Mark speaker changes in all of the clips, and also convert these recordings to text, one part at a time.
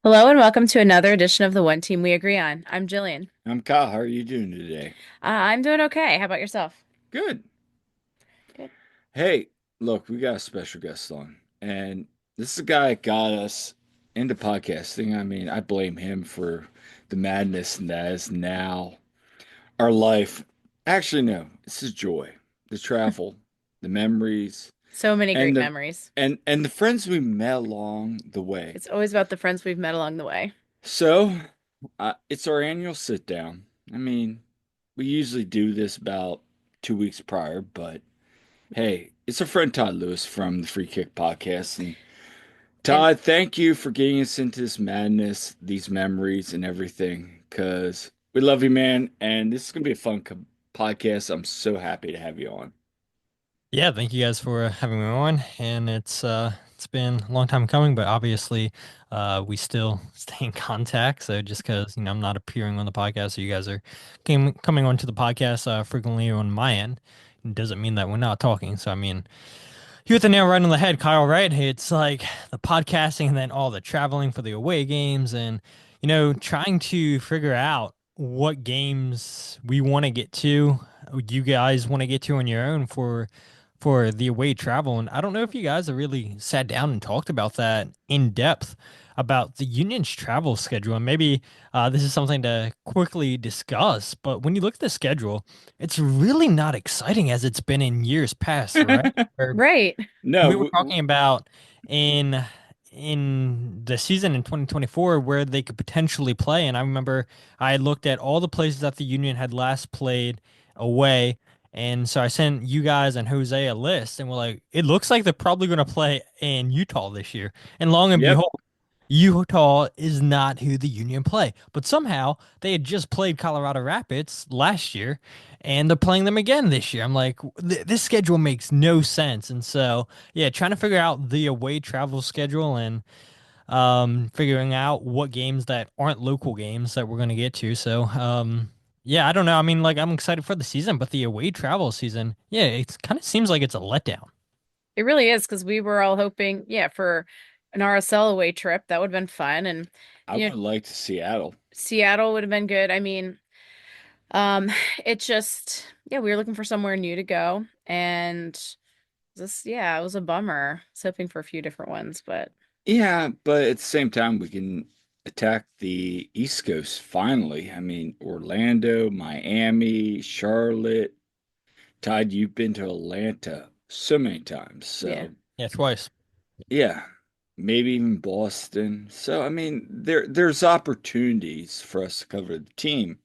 Speaker 1: Hello and welcome to another edition of the One Team We Agree On. I'm Jillian.
Speaker 2: I'm Kyle. How are you doing today?
Speaker 1: I'm doing okay. How about yourself?
Speaker 2: Good.
Speaker 1: Good.
Speaker 2: Hey, look, we got a special guest on, and this is a guy that got us into podcasting. I mean, I blame him for the madness that is now our life. Actually, no, this is joy, the travel, the memories,
Speaker 1: So many
Speaker 2: and
Speaker 1: great
Speaker 2: the
Speaker 1: memories.
Speaker 2: and the friends we met along the way.
Speaker 1: It's always about the friends we've met along the way.
Speaker 2: So, it's our annual sit down. I mean, we usually do this about 2 weeks prior, but hey, it's our friend Todd Lewis from the Free Kick Podcast. And
Speaker 1: And
Speaker 2: Todd, thank you for getting us into this madness, these memories, and everything, because we love you, man. And this is going to be a fun podcast. I'm so happy to have you on.
Speaker 3: Yeah, thank you guys for having me on. And it's been a long time coming, but obviously we still stay in contact. So just because I'm not appearing on the podcast, so you guys are coming onto the podcast frequently on my end, it doesn't mean that we're not talking. So I mean, you hit the nail right on the head, Kyle, right? It's like the podcasting and then all the traveling for the away games and trying to figure out what games we want to get to, you guys want to get to on your own for the away travel. And I don't know if you guys have really sat down and talked about that in depth about the union's travel schedule. And maybe this is something to quickly discuss. But when you look at the schedule, it's really not exciting as it's been in years past, right? Where
Speaker 1: right.
Speaker 2: No,
Speaker 3: we were talking about in the season in 2024 where they could potentially play. And I remember I looked at all the places that the Union had last played away. And so I sent you guys and Jose a list, and we're like, it looks like they're probably going to play in Utah this year. And long and
Speaker 2: yep,
Speaker 3: behold, Utah is not who the Union play. But somehow they had just played Colorado Rapids last year and they're playing them again this year. I'm like, this schedule makes no sense. And so, yeah, trying to figure out the away travel schedule and figuring out what games that aren't local games that we're going to get to. So, yeah, I don't know. I mean, like, I'm excited for the season, but the away travel season, yeah, it kind of seems like it's a letdown.
Speaker 1: It really is because we were all hoping, yeah, for an RSL away trip. That would have been fun. And,
Speaker 2: I
Speaker 1: you know,
Speaker 2: would like to Seattle.
Speaker 1: Seattle would have been good. I mean, um, it just, yeah, we were looking for somewhere new to go. And yeah, it was a bummer. I was hoping for a few different ones, but
Speaker 2: Yeah, but at the same time, we can attack the East Coast finally. I mean, Orlando, Miami, Charlotte. Todd, you've been to Atlanta so many times.
Speaker 1: yeah.
Speaker 2: So,
Speaker 3: Yeah, twice.
Speaker 2: yeah, maybe even Boston. So, I mean, there's opportunities for us to cover the team.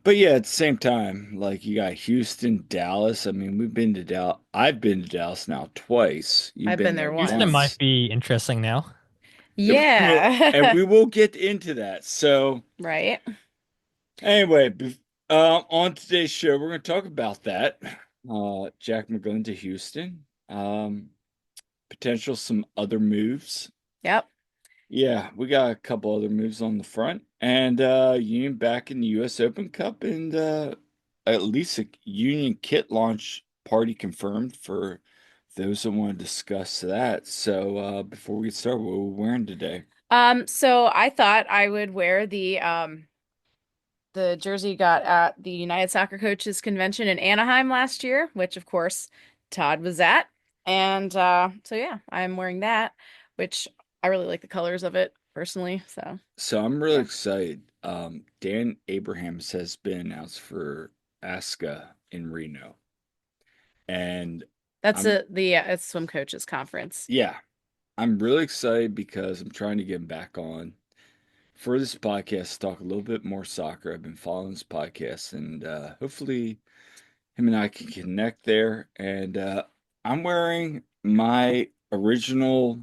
Speaker 2: But yeah, at the same time, like you got Houston, Dallas. I mean, we've been to Dallas. I've been to Dallas now twice. You've
Speaker 1: I've been
Speaker 2: been
Speaker 1: there
Speaker 2: there
Speaker 3: Houston might
Speaker 1: once.
Speaker 2: once.
Speaker 3: be interesting now.
Speaker 2: And
Speaker 1: Yeah.
Speaker 2: we will get into that. So,
Speaker 1: Right.
Speaker 2: anyway, on today's show, we're going to talk about that. Jack McGlynn to Houston. Potential some other moves.
Speaker 1: Yep.
Speaker 2: Yeah, we got a couple other moves on the front. And Union back in the US Open Cup and at least a Union kit launch party confirmed for those that want to discuss that. So before we get started, what are we wearing today?
Speaker 1: So I thought I would wear the jersey you got at the United Soccer Coaches Convention in Anaheim last year, which of course Todd was at. And so yeah, I'm wearing that, which I really like the colors of it personally. So
Speaker 2: So I'm really
Speaker 1: yeah.
Speaker 2: excited. Dan Abrahams has been announced for ASCA in Reno. And
Speaker 1: That's
Speaker 2: I'm
Speaker 1: it's swim coaches conference.
Speaker 2: yeah, I'm really excited because I'm trying to get him back on for this podcast, talk a little bit more soccer. I've been following this podcast, and hopefully, him and I can connect there. And I'm wearing my original,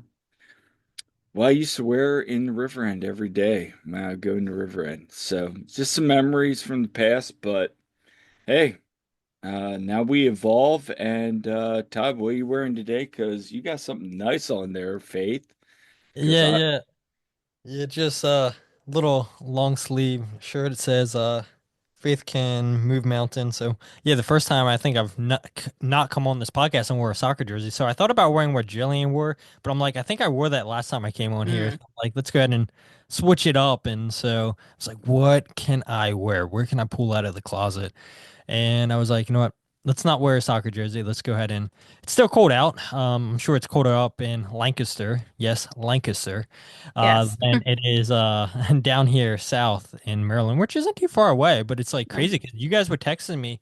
Speaker 2: well, I used to wear in the River End every day when I go into River End. So just some memories from the past, but hey. Now we evolve, and Todd, what are you wearing today? Because you got something nice on there, Faith. Because
Speaker 3: Yeah, yeah. Yeah, just a little long sleeve shirt. It says Faith can move mountains. So yeah, the first time I think I've not come on this podcast and wore a soccer jersey. So I thought about wearing what Jillian wore, but I'm like, I think I wore that last time I came on here.
Speaker 1: Mm.
Speaker 3: So I'm like, let's go ahead and switch it up. And so I was like, what can I wear? Where can I pull out of the closet? And I was like, you know what? Let's not wear a soccer jersey. Let's go ahead and it's still cold out. I'm sure it's colder up in Lancaster. Yes, Lancaster.
Speaker 1: Yes.
Speaker 3: Than it is down here south in Maryland, which isn't too far away, but it's like
Speaker 1: No.
Speaker 3: crazy because you guys were texting me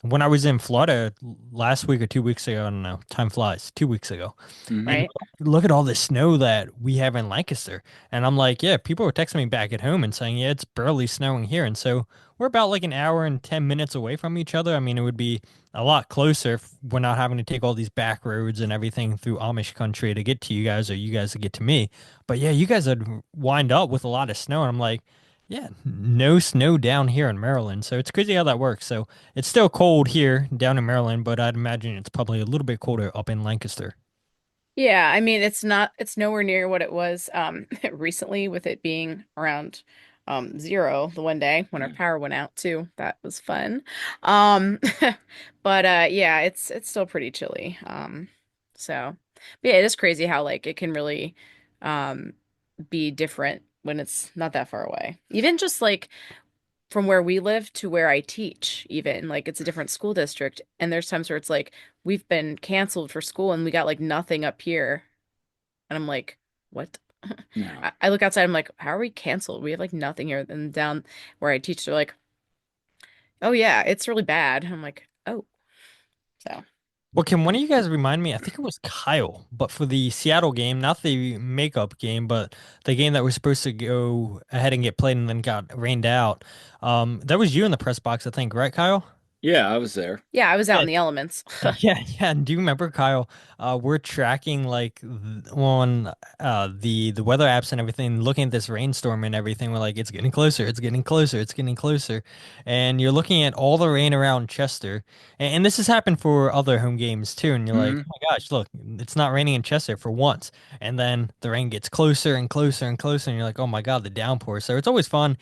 Speaker 3: when I was in Florida last week or 2 weeks ago. I don't know. Time flies. 2 weeks ago. And
Speaker 2: Hmm.
Speaker 1: Right.
Speaker 3: look at all the snow that we have in Lancaster. And I'm like, yeah, people were texting me back at home and saying, yeah, it's barely snowing here. And so we're about like an hour and 10 minutes away from each other. I mean, it would be a lot closer if we're not having to take all these back roads and everything through Amish country to get to you guys or you guys to get to me. But yeah, you guys would wind up with a lot of snow. And I'm like, yeah, no snow down here in Maryland. So it's crazy how that works. So it's still cold here down in Maryland, but I'd imagine it's probably a little bit colder up in Lancaster.
Speaker 1: Yeah, I mean it's nowhere near what it was recently with it being around 0 the one day when our
Speaker 2: Yeah.
Speaker 1: power went out too. That was fun. But yeah, it's still pretty chilly. So but yeah, it is crazy how like it can really um be different when it's not that far away. Even just like from where we live to where I teach, even like it's a different school district. And there's times where it's like we've been canceled for school and we got like nothing up here. And I'm like, what?
Speaker 2: No.
Speaker 1: I look outside, I'm like, how are we canceled? We have like nothing here. And down where I teach, they're like, oh yeah, it's really bad. I'm like, oh, so
Speaker 3: Well, can one of you guys remind me? I think it was Kyle, but for the Seattle game, not the makeup game, but the game that was supposed to go ahead and get played and then got rained out. That was you in the press box, I think, right, Kyle?
Speaker 2: Yeah, I was there.
Speaker 1: yeah, I was out
Speaker 3: Yeah,
Speaker 1: in the elements.
Speaker 3: yeah, yeah. And do you remember, Kyle? We're tracking like on the weather apps and everything, looking at this rainstorm and everything. We're like, it's getting closer, it's getting closer, it's getting closer. And you're looking at all the rain around Chester, and this has happened for other home games too. And you're like,
Speaker 2: Hmm.
Speaker 3: oh my gosh, look, it's not raining in Chester for once. And then the rain gets closer and closer and closer, and you're like, oh my God, the downpour. So it's always fun,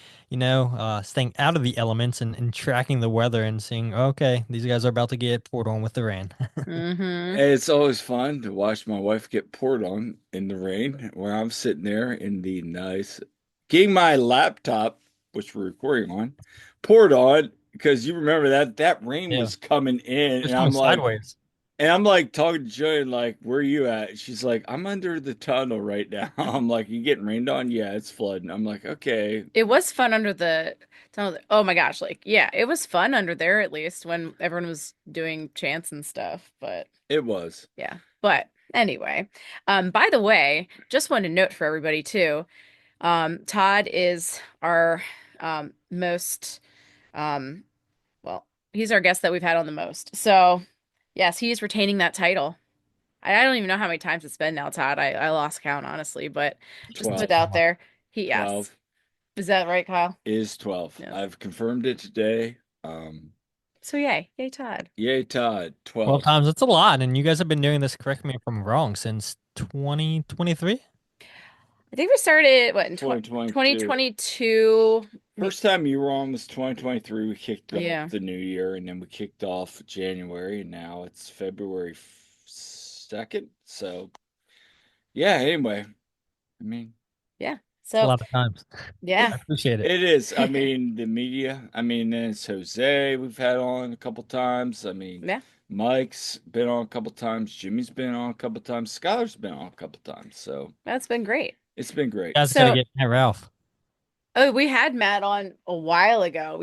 Speaker 3: staying out of the elements and tracking the weather and seeing, okay, these guys are about to get poured on with the rain.
Speaker 1: Hmm.
Speaker 2: It's always fun to watch my wife get poured on in the rain where I'm sitting there in the nice, getting my laptop, which we're recording on, poured on because you remember that rain
Speaker 3: Yeah,
Speaker 2: was coming in,
Speaker 3: just coming sideways.
Speaker 2: and I'm like talking to Jillian, like, where are you at? She's like, I'm under the tunnel right now. I'm like, you getting rained on? Yeah, it's flooding. I'm like, okay,
Speaker 1: It was fun under the oh my gosh, like yeah, it was fun under there at least when everyone was doing chants and stuff, but
Speaker 2: it was.
Speaker 1: yeah. But anyway, by the way, just wanted to note for everybody too, Todd is our most um well, he's our guest that we've had on the most. So, yes, he's retaining that title. I don't even know how many times it's been now, Todd. I lost count honestly, but just to put it
Speaker 2: 12.
Speaker 1: out there, yes.
Speaker 2: 12
Speaker 1: Is that right, Kyle?
Speaker 2: is 12.
Speaker 1: Yes.
Speaker 2: I've confirmed it today.
Speaker 1: So yay, yay, Todd.
Speaker 2: Yay, Todd,
Speaker 3: 12
Speaker 2: 12.
Speaker 3: times, it's a lot. And you guys have been doing this, correct me if I'm wrong, since 2023?
Speaker 1: I think we started what in
Speaker 2: 2022.
Speaker 1: 2022.
Speaker 2: First time you were on was 2023. We kicked off
Speaker 1: Yeah.
Speaker 2: the new year, and then we kicked off January, and now it's February 2nd. So, yeah, anyway, I mean,
Speaker 1: Yeah.
Speaker 3: It's a
Speaker 1: So,
Speaker 3: lot of times.
Speaker 1: yeah.
Speaker 3: I appreciate it.
Speaker 2: it is. I mean, the media, I mean, then it's Jose we've had on a couple times. I mean,
Speaker 1: Yeah.
Speaker 2: Mike's been on a couple times. Jimmy's been on a couple times. Skylar's been on a couple times. So,
Speaker 1: That's been great.
Speaker 2: it's been great.
Speaker 3: You guys gotta
Speaker 1: So,
Speaker 3: get Matt Ralph.
Speaker 1: oh, we had Matt on a while ago.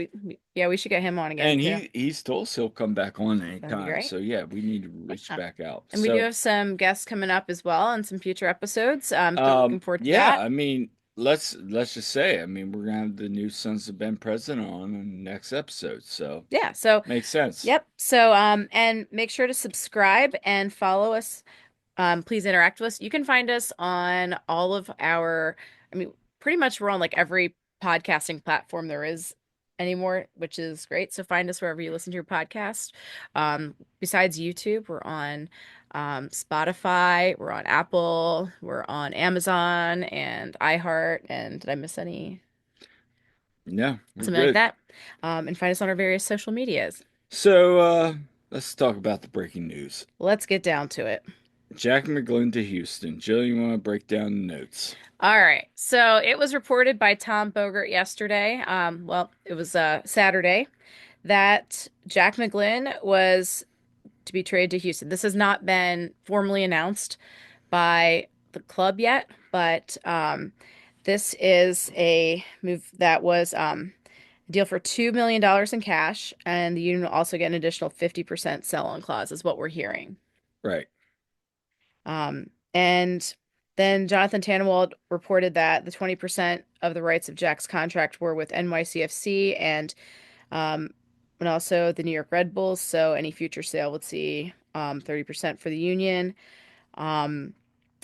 Speaker 1: Yeah, we should get him on again
Speaker 2: And
Speaker 1: too.
Speaker 2: he's told us he'll come back on
Speaker 1: That'd be
Speaker 2: anytime.
Speaker 1: great.
Speaker 2: So yeah, we need to reach
Speaker 1: Yeah.
Speaker 2: back out.
Speaker 1: And we do
Speaker 2: So
Speaker 1: have some guests coming up as well on some future episodes. So looking forward to
Speaker 2: yeah,
Speaker 1: that.
Speaker 2: I mean, let's just say, I mean, we're gonna have the new Sons of Ben president on in the next episode. So
Speaker 1: Yeah. So,
Speaker 2: makes sense.
Speaker 1: yep. So, and make sure to subscribe and follow us. Please interact with us. You can find us on all of our, I mean, pretty much we're on like every podcasting platform there is anymore, which is great. So find us wherever you listen to your podcast. Besides YouTube, we're on Spotify, we're on Apple, we're on Amazon and iHeart. And did I miss any?
Speaker 2: Yeah, we're
Speaker 1: Something like
Speaker 2: good.
Speaker 1: that. And find us on our various social medias.
Speaker 2: So let's talk about the breaking news.
Speaker 1: Let's get down to it.
Speaker 2: Jack McGlynn to Houston. Jill, you want to break down the notes?
Speaker 1: All right. So it was reported by Tom Bogert yesterday. Well, it was Saturday that Jack McGlynn was to be traded to Houston. This has not been formally announced by the club yet, but this is a move that was a deal for $2 million in cash, and the union will also get an additional 50% sell-on clause, is what we're hearing.
Speaker 2: Right.
Speaker 1: And then Jonathan Tannenwald reported that the 20% of the rights of Jack's contract were with NYCFC um, and also the New York Red Bulls. So any future sale would see 30% for the union. Um,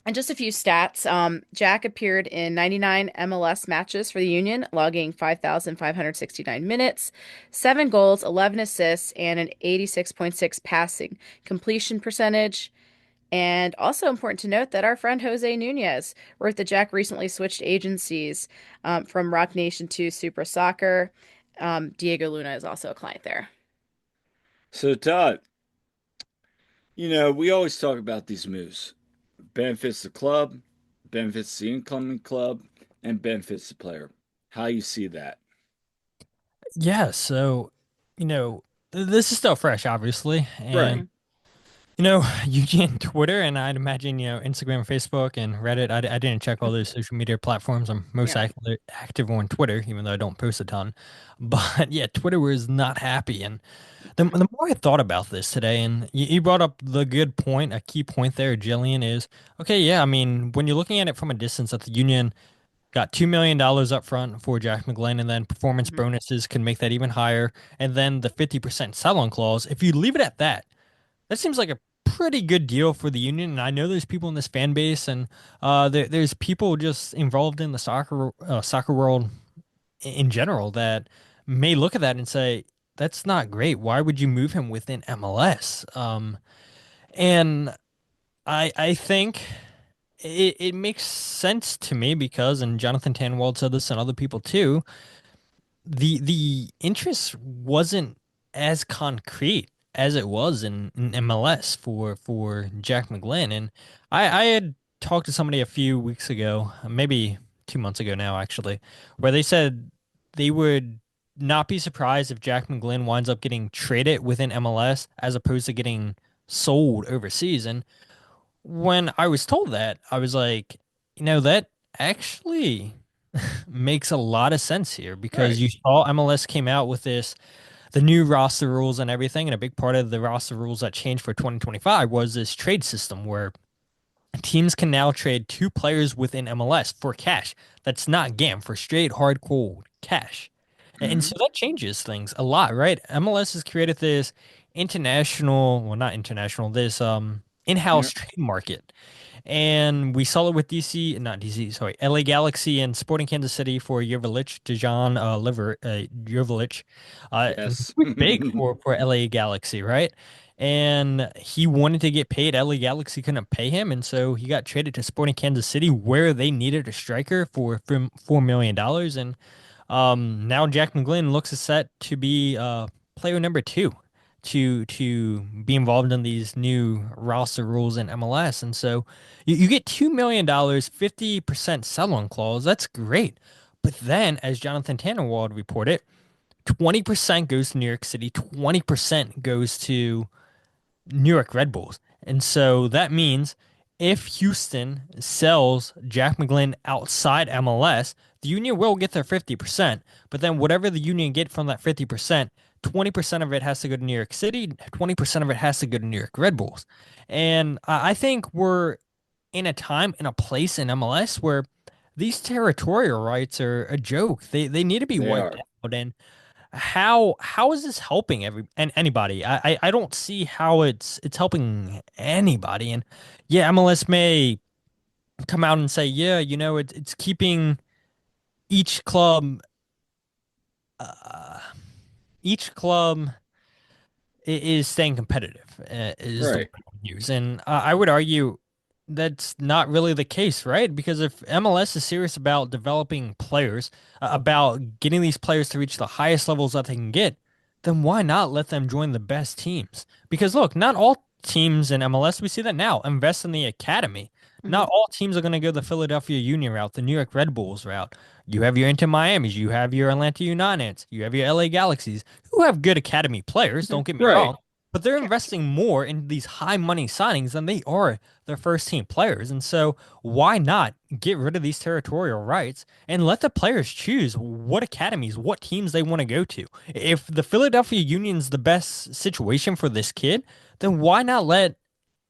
Speaker 1: and just a few stats. Jack appeared in 99 MLS matches for the Union, logging 5,569 minutes, 7 goals, 11 assists, and an 86.6 passing completion percentage. And also important to note that our friend Jose Nunez wrote that Jack recently switched agencies from Rock Nation to Supra Soccer. Diego Luna is also a client there.
Speaker 2: So, Todd, we always talk about these moves. Benefits the club, benefits the incoming club, and benefits the player. How you see that?
Speaker 3: Yeah, so, you know, this is still fresh, obviously.
Speaker 2: Right.
Speaker 3: And, Eugene, Twitter, and I'd imagine, Instagram, Facebook, and Reddit. I didn't check all those social media platforms. I'm most
Speaker 1: Yeah.
Speaker 3: active on Twitter, even though I don't post a ton. But yeah, Twitter was not happy. And the more I thought about this today, and you brought up the good point, a key point there, Jillian, is okay, yeah, I mean, when you're looking at it from a distance at the Union, got $2 million up front for Jack McGlynn, and then performance
Speaker 1: Mhm.
Speaker 3: bonuses can make that even higher. And then the 50% sell-on clause. If you leave it at that, that seems like a pretty good deal for the Union. And I know there's people in this fan base, and there's people just involved in the soccer world in general that may look at that and say, "That's not great. Why would you move him within MLS?" And I think it makes sense to me because, and Jonathan Tannenwald said this and other people too, the interest wasn't as concrete as it was in MLS for Jack McGlynn. And I had talked to somebody a few weeks ago, maybe 2 months ago now, actually, where they said they would not be surprised if Jack McGlynn winds up getting traded within MLS as opposed to getting sold overseas. And when I was told that, I was like, that actually makes a lot of sense here because
Speaker 2: Right.
Speaker 3: you saw MLS came out with the new roster rules and everything, and a big part of the roster rules that changed for 2025 was this trade system where teams can now trade two players within MLS for cash. That's not GAM, for straight hard cold cash. And
Speaker 2: Hmm.
Speaker 3: so that changes things a lot, right? MLS has created this international, well, not international, this
Speaker 2: Yeah.
Speaker 3: in-house trade market. And we saw it with DC, not DC, sorry, LA Galaxy and Sporting Kansas City for Jurvelic, Dejan Jurvelic.
Speaker 2: Yes.
Speaker 3: He was big for LA Galaxy, right? And he wanted to get paid. LA Galaxy couldn't pay him, and so he got traded to Sporting Kansas City, where they needed a striker for $4 million. And now Jack McGlynn looks set to be player number two to be involved in these new roster rules in MLS. And so you get $2 million, 50% sell-on clause. That's great. But then, as Jonathan Tannenwald reported, 20% goes to New York City, 20% goes to New York Red Bulls. And so that means if Houston sells Jack McGlynn outside MLS, the Union will get their 50%. But then whatever the Union get from that 50%, 20% of it has to go to New York City, 20% of it has to go to New York Red Bulls. And I think we're in a time, in a place in MLS where these territorial rights are a joke. They need to be
Speaker 2: They
Speaker 3: wiped
Speaker 2: are.
Speaker 3: out. And how is this helping anybody? I don't see how it's helping anybody. And yeah, MLS may come out and say, yeah, it's keeping each club uh, each club is staying competitive, is the word
Speaker 2: Right.
Speaker 3: I would use. And I would argue that's not really the case, right? Because if MLS is serious about developing players, about getting these players to reach the highest levels that they can get, then why not let them join the best teams? Because look, not all teams in MLS, we see that now. Invest in the academy.
Speaker 1: Hmm.
Speaker 3: Not all teams are going to go the Philadelphia Union route, the New York Red Bulls route. You have your Inter Miamis, you have your Atlanta Uniteds, you have your LA Galaxies, who have good academy players,
Speaker 1: Hmm.
Speaker 3: don't get me
Speaker 2: Right.
Speaker 3: wrong, but they're
Speaker 1: Yeah.
Speaker 3: investing more in these high money signings than they are their first team players. And so why not get rid of these territorial rights and let the players choose what academies, what teams they want to go to? If the Philadelphia Union's the best situation for this kid, then why not let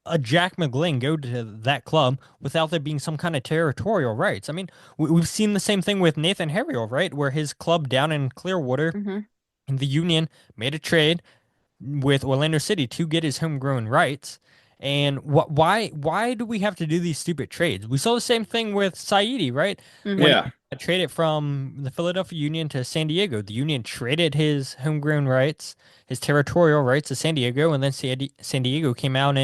Speaker 3: a Jack McGlynn go to that club without there being some kind of territorial rights? I mean, we've seen the same thing with Nathan Harriel, right? Where his club down in Clearwater
Speaker 1: Hmm.
Speaker 3: in the Union made a trade with Orlando City to get his homegrown rights. And why do we have to do these stupid trades? We saw the same thing with Saidi, right? When
Speaker 1: Hmm.
Speaker 2: Yeah.
Speaker 3: he traded from the Philadelphia Union to San Diego, the Union traded his homegrown rights, his territorial rights to San Diego, and then San Diego came out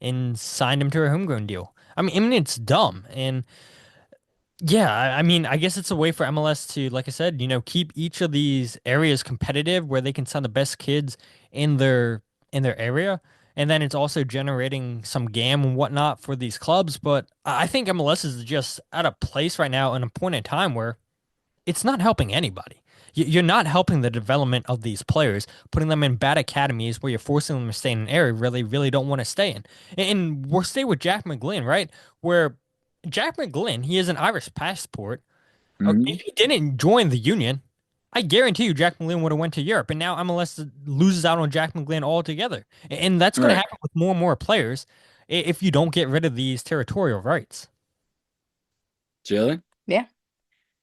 Speaker 3: and signed him to a homegrown deal. I mean, it's dumb. And yeah, I mean, I guess it's a way for MLS to, like I said, keep each of these areas competitive where they can send the best kids in their area. And then it's also generating some GAM and whatnot for these clubs. But I think MLS is just at a place right now and a point in time where it's not helping anybody. You're not helping the development of these players, putting them in bad academies where you're forcing them to stay in an area where they really don't want to stay in. And we're stay with Jack McGlynn, right? Where Jack McGlynn, he has an Irish passport. If
Speaker 2: Mhm.
Speaker 3: he didn't join the union, I guarantee you Jack McGlynn would have went to Europe. And now MLS loses out on Jack McGlynn altogether. And that's going to
Speaker 2: Right.
Speaker 3: happen with more and more players if you don't get rid of these territorial rights.
Speaker 2: Jillian?
Speaker 1: Yeah.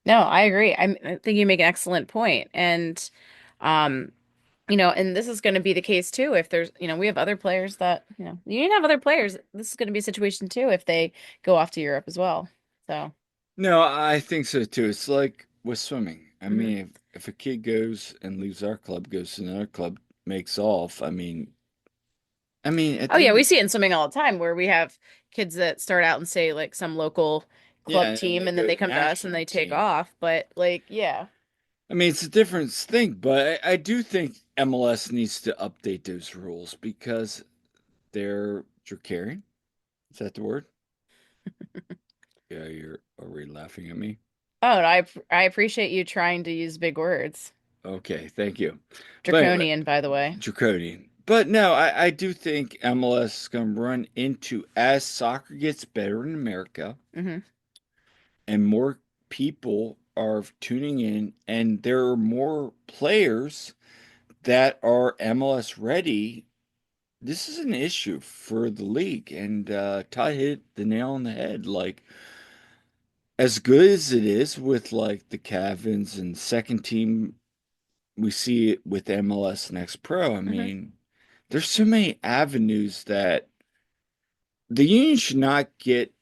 Speaker 1: No, I agree. I think you make an excellent point. And, um, and this is going to be the case too. If there's, we have other players that, you can have other players. This is going to be a situation too if they go off to Europe as well. So,
Speaker 2: No, I think so too. It's like with swimming. I
Speaker 1: mhm.
Speaker 2: mean, if a kid goes and leaves our club, goes to another club, makes off, I mean, at
Speaker 1: Oh
Speaker 2: the
Speaker 1: yeah,
Speaker 2: end,
Speaker 1: we see it in swimming all the time where we have kids that start out and say like some local club
Speaker 2: yeah, and
Speaker 1: team
Speaker 2: they
Speaker 1: and then
Speaker 2: go
Speaker 1: they
Speaker 2: to
Speaker 1: come to us and
Speaker 2: national
Speaker 1: they take
Speaker 2: team.
Speaker 1: off. But like, yeah.
Speaker 2: I mean, it's a different thing, but I do think MLS needs to update those rules because they're dracarian. Is that the word? Yeah, are we laughing at me?
Speaker 1: Oh, and I appreciate you trying to use big words.
Speaker 2: Okay, thank you. But anyway,
Speaker 1: Draconian, by the way.
Speaker 2: draconian. But no, I do think MLS is going to run into as soccer gets better in America
Speaker 1: Hmm.
Speaker 2: and more people are tuning in, and there are more players that are MLS ready. This is an issue for the league, and Todd hit the nail on the head. Like, as good as it is with like the Cavins and second team, we see it with MLS Next Pro. I
Speaker 1: Hmm.
Speaker 2: mean, there's so many avenues that the union should not get.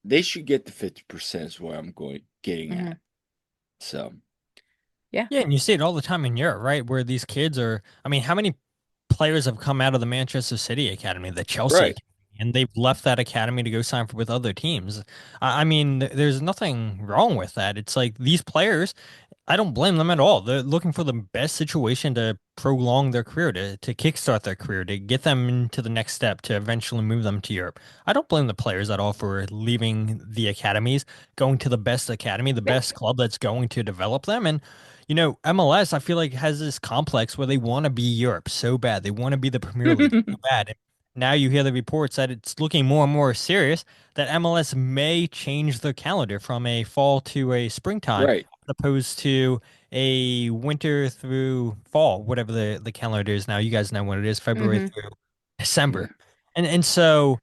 Speaker 2: They should get the 50% is what I'm getting
Speaker 1: Hmm.
Speaker 2: at. So,
Speaker 1: Yeah.
Speaker 3: Yeah, and you see it all the time in Europe, right? Where these kids are, I mean, how many players have come out of the Manchester City Academy, the Chelsea
Speaker 2: right.
Speaker 3: Academy, and they've left that academy to go sign for with other teams? I mean, there's nothing wrong with that. It's like these players, I don't blame them at all. They're looking for the best situation to prolong their career, to kickstart their career, to get them into the next step, to eventually move them to Europe. I don't blame the players at all for leaving the academies, going to the best academy, the
Speaker 1: Yeah.
Speaker 3: best club that's going to develop them. And, MLS, I feel like has this complex where they want to be Europe so bad. They want to be the Premier League so bad. And now you hear the reports that it's looking more and more serious that MLS may change the calendar from a fall to a springtime
Speaker 2: Right.
Speaker 3: opposed to a winter through fall, whatever the calendar is now. You guys know what it is, February
Speaker 1: Hmm.
Speaker 3: through
Speaker 2: Yeah.
Speaker 3: December. And so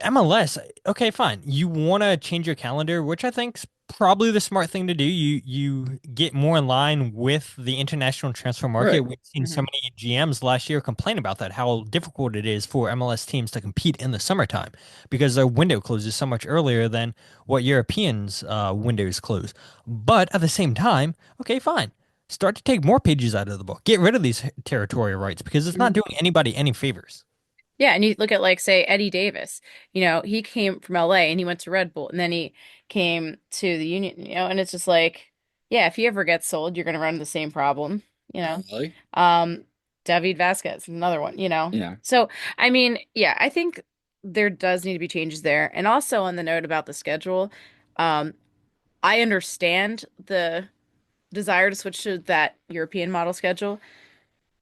Speaker 3: MLS, okay, fine. You want to change your calendar, which I think's probably the smart thing to do. You get more in line with the international transfer market.
Speaker 2: Right.
Speaker 3: We've seen so
Speaker 1: Hmm.
Speaker 3: many GMs last year complain about that, how difficult it is for MLS teams to compete in the summertime because their window closes so much earlier than what Europeans' windows close. But at the same time, okay, fine. Start to take more pages out of the book. Get rid of these territorial rights because it's not
Speaker 1: Hmm.
Speaker 3: doing anybody any favors.
Speaker 1: Yeah, and you look at like say Eddie Davis. He came from LA and he went to Red Bull and then he came to the Union, and it's just like, yeah, if he ever gets sold, you're gonna run the same problem, you know.
Speaker 2: Probably.
Speaker 1: Um, David Vasquez, another one, you know.
Speaker 2: Yeah.
Speaker 1: So, I mean, yeah, I think there does need to be changes there. And also on the note about the schedule, um, I understand the desire to switch to that European model schedule.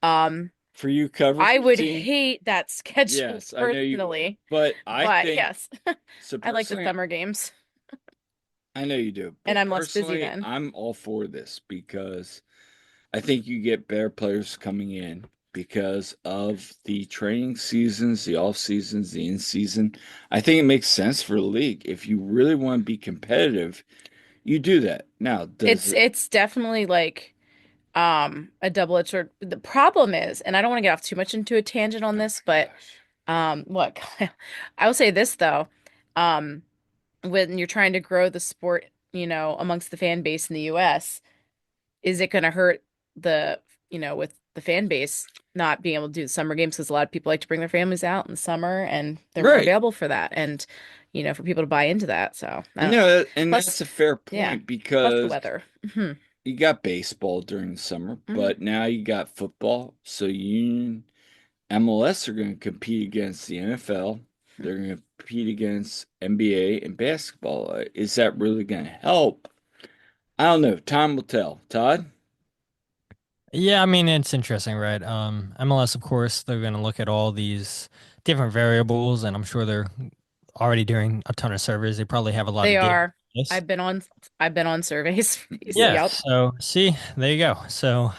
Speaker 1: Um,
Speaker 2: For you covering
Speaker 1: I
Speaker 2: the
Speaker 1: would
Speaker 2: team,
Speaker 1: hate that schedule
Speaker 2: yes, I know you would.
Speaker 1: personally,
Speaker 2: But I
Speaker 1: but
Speaker 2: think
Speaker 1: yes,
Speaker 2: so
Speaker 1: I like the
Speaker 2: personally,
Speaker 1: summer games,
Speaker 2: I know you do,
Speaker 1: and
Speaker 2: but
Speaker 1: I'm less busy
Speaker 2: personally,
Speaker 1: then.
Speaker 2: I'm all for this because I think you get better players coming in because of the training seasons, the off seasons, the in season. I think it makes sense for the league. If you really want to be competitive, you do that. Now, does it?
Speaker 1: It's definitely like a double-edged sword. The problem is, and I don't want to get off too much into a tangent on
Speaker 2: Oh
Speaker 1: this, but
Speaker 2: my gosh.
Speaker 1: look, I will say this though. Um, when you're trying to grow the sport, you know, amongst the fan base in the US, is it going to hurt the, you know, with the fan base not being able to do the summer games because a lot of people like to bring their families out in the summer and they're more
Speaker 2: Right.
Speaker 1: available for that and, you know, for people to buy into that. So I
Speaker 2: And
Speaker 1: don't know.
Speaker 2: no, and
Speaker 1: Plus,
Speaker 2: that's a fair
Speaker 1: yeah,
Speaker 2: point
Speaker 1: plus the
Speaker 2: because
Speaker 1: weather. Hmm.
Speaker 2: you got baseball during the summer,
Speaker 1: Hmm.
Speaker 2: but now you got football. So you MLS are going to compete against the NFL. They're going to compete against NBA and basketball. Is that really going to help? I don't know. Time will tell. Todd?
Speaker 3: Yeah, I mean it's interesting, right? MLS, of course, they're going to look at all these different variables, and I'm sure they're already doing a ton of surveys. They probably have a lot
Speaker 1: They
Speaker 3: of data.
Speaker 1: are.
Speaker 3: Yes.
Speaker 1: I've been on I've been on surveys for these.
Speaker 3: Yeah.
Speaker 1: Yep.
Speaker 3: So see, there you go. So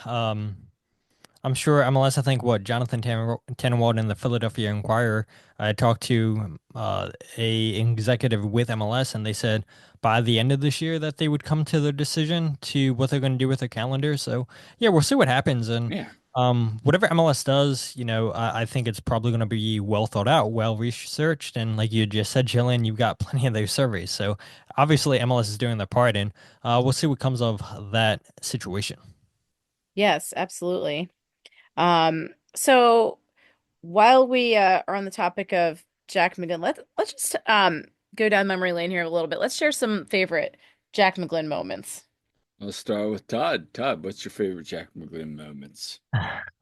Speaker 3: I'm sure MLS, I think what Jonathan Tannenwald in the Philadelphia Inquirer, I talked to a executive with MLS, and they said by the end of this year that they would come to the decision to what they're going to do with their calendar. So yeah, we'll see what happens. And
Speaker 2: Yeah.
Speaker 3: whatever MLS does, I think it's probably going to be well thought out, well researched, and like you just said, Jillian, you've got plenty of those surveys. So obviously MLS is doing their part, and we'll see what comes of that situation.
Speaker 1: Yes, absolutely. So while we are on the topic of Jack McGlynn, let's just go down memory lane here a little bit. Let's share some favorite Jack McGlynn moments.
Speaker 2: I'll start with Todd. Todd, what's your favorite Jack McGlynn moments?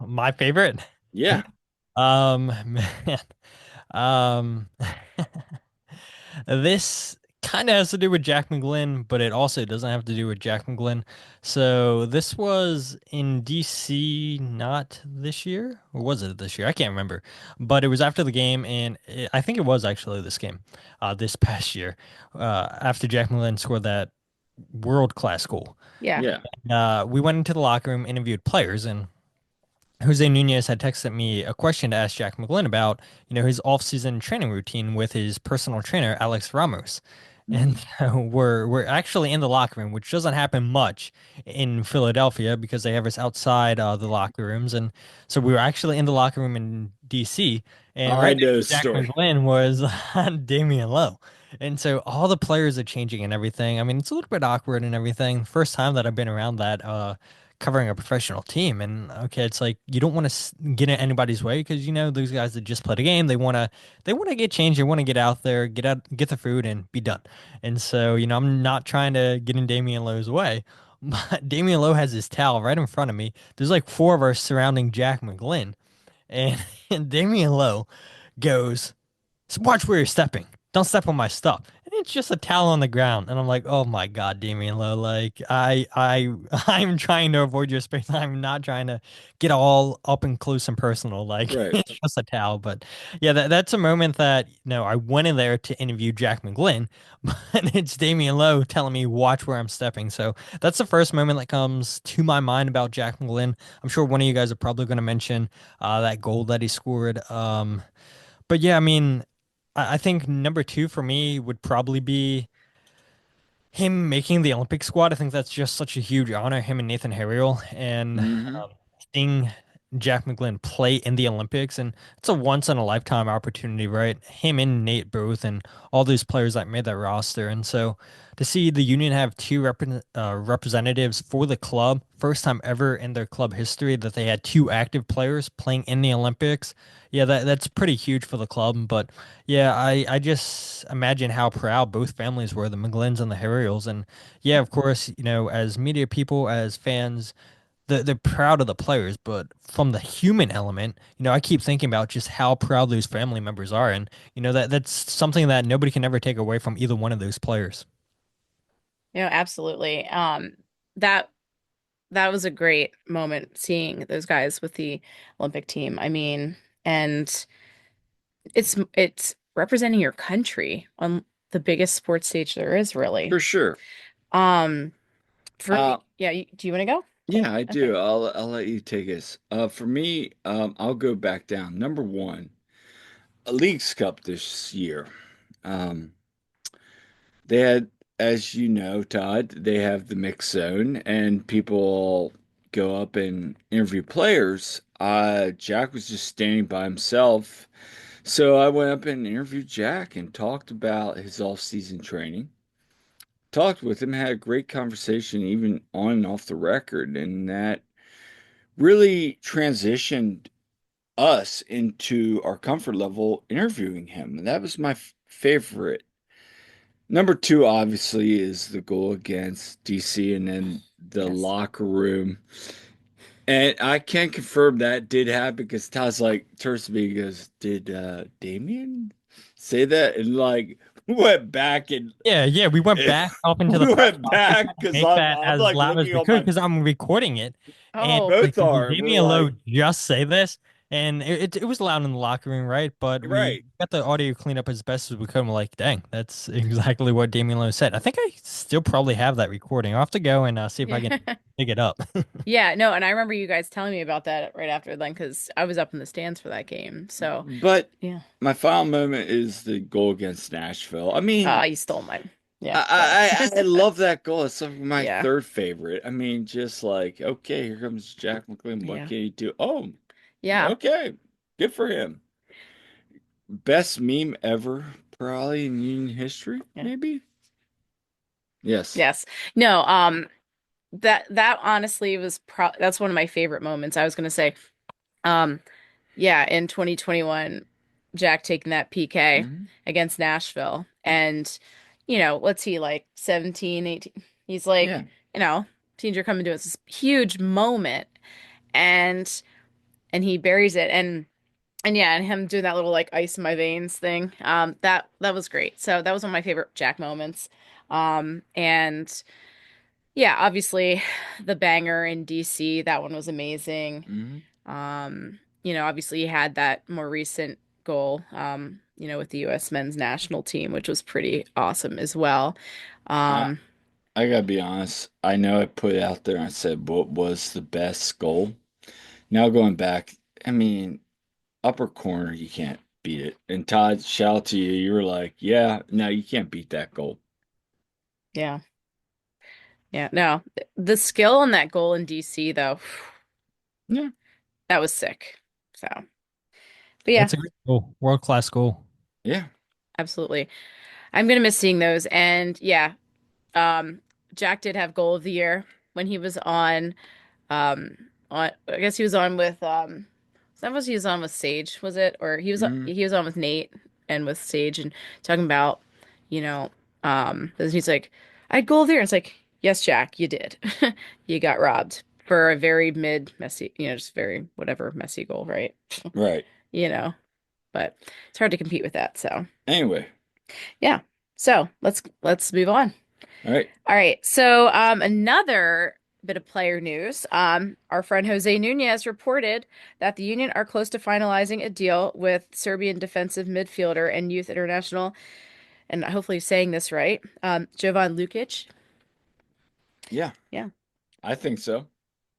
Speaker 3: My favorite.
Speaker 2: Yeah.
Speaker 3: Man, um, this kind of has to do with Jack McGlynn, but it also doesn't have to do with Jack McGlynn. So this was in DC, not this year, or was it this year? I can't remember, but it was after the game, and I think it was actually this game, this past year, after Jack McGlynn scored that world-class goal.
Speaker 1: Yeah.
Speaker 2: Yeah.
Speaker 3: We went into the locker room, interviewed players, and Jose Nunez had texted me a question to ask Jack McGlynn about, his off-season training routine with his personal trainer, Alex Ramos. And
Speaker 2: Mhm.
Speaker 3: so we're actually in the locker room, which doesn't happen much in Philadelphia because they have us outside the locker rooms. And so we were actually in the locker room in DC, and
Speaker 2: I
Speaker 3: right next
Speaker 2: know
Speaker 3: to
Speaker 2: the
Speaker 3: Jack
Speaker 2: story.
Speaker 3: McGlynn was Damian Lowe. And so all the players are changing and everything. I mean, it's a little bit awkward and everything. First time that I've been around that covering a professional team. And okay, it's like you don't want to get in anybody's way because those guys that just played a game, they want to get changed, they want to get out there, get the food, and be done. And so I'm not trying to get in Damian Lowe's way. But Damian Lowe has his towel right in front of me. There's like four of us surrounding Jack McGlynn, and, and Damian Lowe goes, "So watch where you're stepping. Don't step on my stuff." And it's just a towel on the ground. And I'm like, oh my God, Damian Lowe. Like I'm trying to avoid your space. I'm not trying to get all up and close and personal. Like
Speaker 2: Right.
Speaker 3: it's just a towel. But yeah, that's a moment that, I went in there to interview Jack McGlynn, but it's Damian Lowe telling me, watch where I'm stepping. So that's the first moment that comes to my mind about Jack McGlynn. I'm sure one of you guys are probably going to mention that goal that he scored. But yeah, I mean, I think number two for me would probably be him making the Olympic squad. I think that's just such a huge honor, him and Nathan Harriel, and
Speaker 2: Hmm.
Speaker 3: seeing Jack McGlynn play in the Olympics. And it's a once in a lifetime opportunity, right? Him and Nate both, and all these players that made that roster. And so to see the Union have two representatives for the club, first time ever in their club history that they had two active players playing in the Olympics. Yeah, that's pretty huge for the club. But yeah, I just imagine how proud both families were, the McGlynns and the Harriels. And yeah, of course, as media people, as fans, they're proud of the players, but from the human element, I keep thinking about just how proud those family members are, and that's something that nobody can ever take away from either one of those players.
Speaker 1: Absolutely. That that was a great moment seeing those guys with the Olympic team. I mean, and it's representing your country on the biggest sports stage there is, really.
Speaker 2: For sure.
Speaker 1: Um, for
Speaker 2: Uh,
Speaker 1: yeah, do you want to go?
Speaker 2: yeah, I
Speaker 1: Okay.
Speaker 2: do. I'll let you take this. For me, I'll go back down. Number one, a Leagues Cup this year. Um, they had, as you know, Todd, they have the mix zone, and people go up and interview players. Jack was just standing by himself, so I went up and interviewed Jack and talked about his off-season training. Talked with him, had a great conversation, even on and off the record, and that really transitioned us into our comfort level interviewing him. And that was my favorite. Number two, obviously, is the goal against DC and then the
Speaker 1: Yes.
Speaker 2: locker room. And I can confirm that did happen because Todd's like, turns to me and goes, did Damien say that? And like, we went back and
Speaker 3: Yeah, we went back up into the
Speaker 2: we
Speaker 3: press
Speaker 2: went
Speaker 3: box to try
Speaker 2: back
Speaker 3: to
Speaker 2: because
Speaker 3: make that
Speaker 2: I'm
Speaker 3: as
Speaker 2: like
Speaker 3: loud as
Speaker 2: looking
Speaker 3: we
Speaker 2: on
Speaker 3: could
Speaker 2: my,
Speaker 3: because I'm recording it. And
Speaker 1: Oh,
Speaker 3: like,
Speaker 2: both
Speaker 3: did
Speaker 2: are, and we're
Speaker 3: Damian Lowe
Speaker 2: like,
Speaker 3: just say this? And it was loud in the locker room, right? But we
Speaker 2: right.
Speaker 3: got the audio cleaned up as best as we could. And we're like, dang, that's exactly what Damian Lowe said. I think I still probably have that recording. I'll have to go and see if I
Speaker 1: yeah.
Speaker 3: can dig it up.
Speaker 1: Yeah, no, and I remember you guys telling me about that right after then because I was up in the stands for that game. So,
Speaker 2: But
Speaker 1: yeah.
Speaker 2: my final moment is the goal against Nashville. I mean,
Speaker 1: You stole mine. Yeah, sorry.
Speaker 2: I love that goal. It's some of my
Speaker 1: Yeah.
Speaker 2: third favorite. I mean, just like, okay, here comes Jack McGlynn. What
Speaker 1: Yeah.
Speaker 2: can he do? Oh,
Speaker 1: Yeah.
Speaker 2: okay. Good for him. Best meme ever, probably in Union history,
Speaker 1: Yeah.
Speaker 2: maybe? Yes.
Speaker 1: Yes. No, that honestly was that's one of my favorite moments. I was gonna say, um, yeah, in 2021, Jack taking that PK
Speaker 2: Hmm.
Speaker 1: against Nashville. And, what's he like 17, 18? He's like,
Speaker 2: Yeah.
Speaker 1: teens are coming to us this huge moment and he buries it. And yeah, and him doing that little like ice in my veins thing. That was great. So that was one of my favorite Jack moments. And yeah, obviously the banger in DC, that one was amazing.
Speaker 2: Hmm.
Speaker 1: Obviously he had that more recent goal, with the US men's national team, which was pretty awesome as well.
Speaker 2: I
Speaker 1: Um,
Speaker 2: I gotta be honest. I know I put it out there and I said what was the best goal. Now going back, I mean, upper corner, you can't beat it. And Todd, shout out to you. You were like, yeah, no, you can't beat that goal.
Speaker 1: yeah. Yeah. No, the skill on that goal in DC though,
Speaker 2: Yeah.
Speaker 1: that was sick. So, but yeah,
Speaker 3: That's a great goal, world-class goal.
Speaker 2: Yeah.
Speaker 1: absolutely. I'm gonna miss seeing those. And yeah, Jack did have goal of the year when he was on I guess he was on with that was he was on with Sage, was it? Or
Speaker 2: Hmm.
Speaker 1: he was on with Nate and with Sage and talking about, you know, he's like, I had goal of the year. It's like, yes, Jack, you did. You got robbed for a very mid messy, just very whatever messy goal, right?
Speaker 2: Right.
Speaker 1: You know, but it's hard to compete with that. So
Speaker 2: Anyway.
Speaker 1: yeah. So let's move on.
Speaker 2: All right.
Speaker 1: All right. So another bit of player news. Our friend Jose Nunez reported that the Union are close to finalizing a deal with Serbian defensive midfielder and youth international, and hopefully saying this right, Jovan Lukic.
Speaker 2: Yeah,
Speaker 1: Yeah.
Speaker 2: I think so.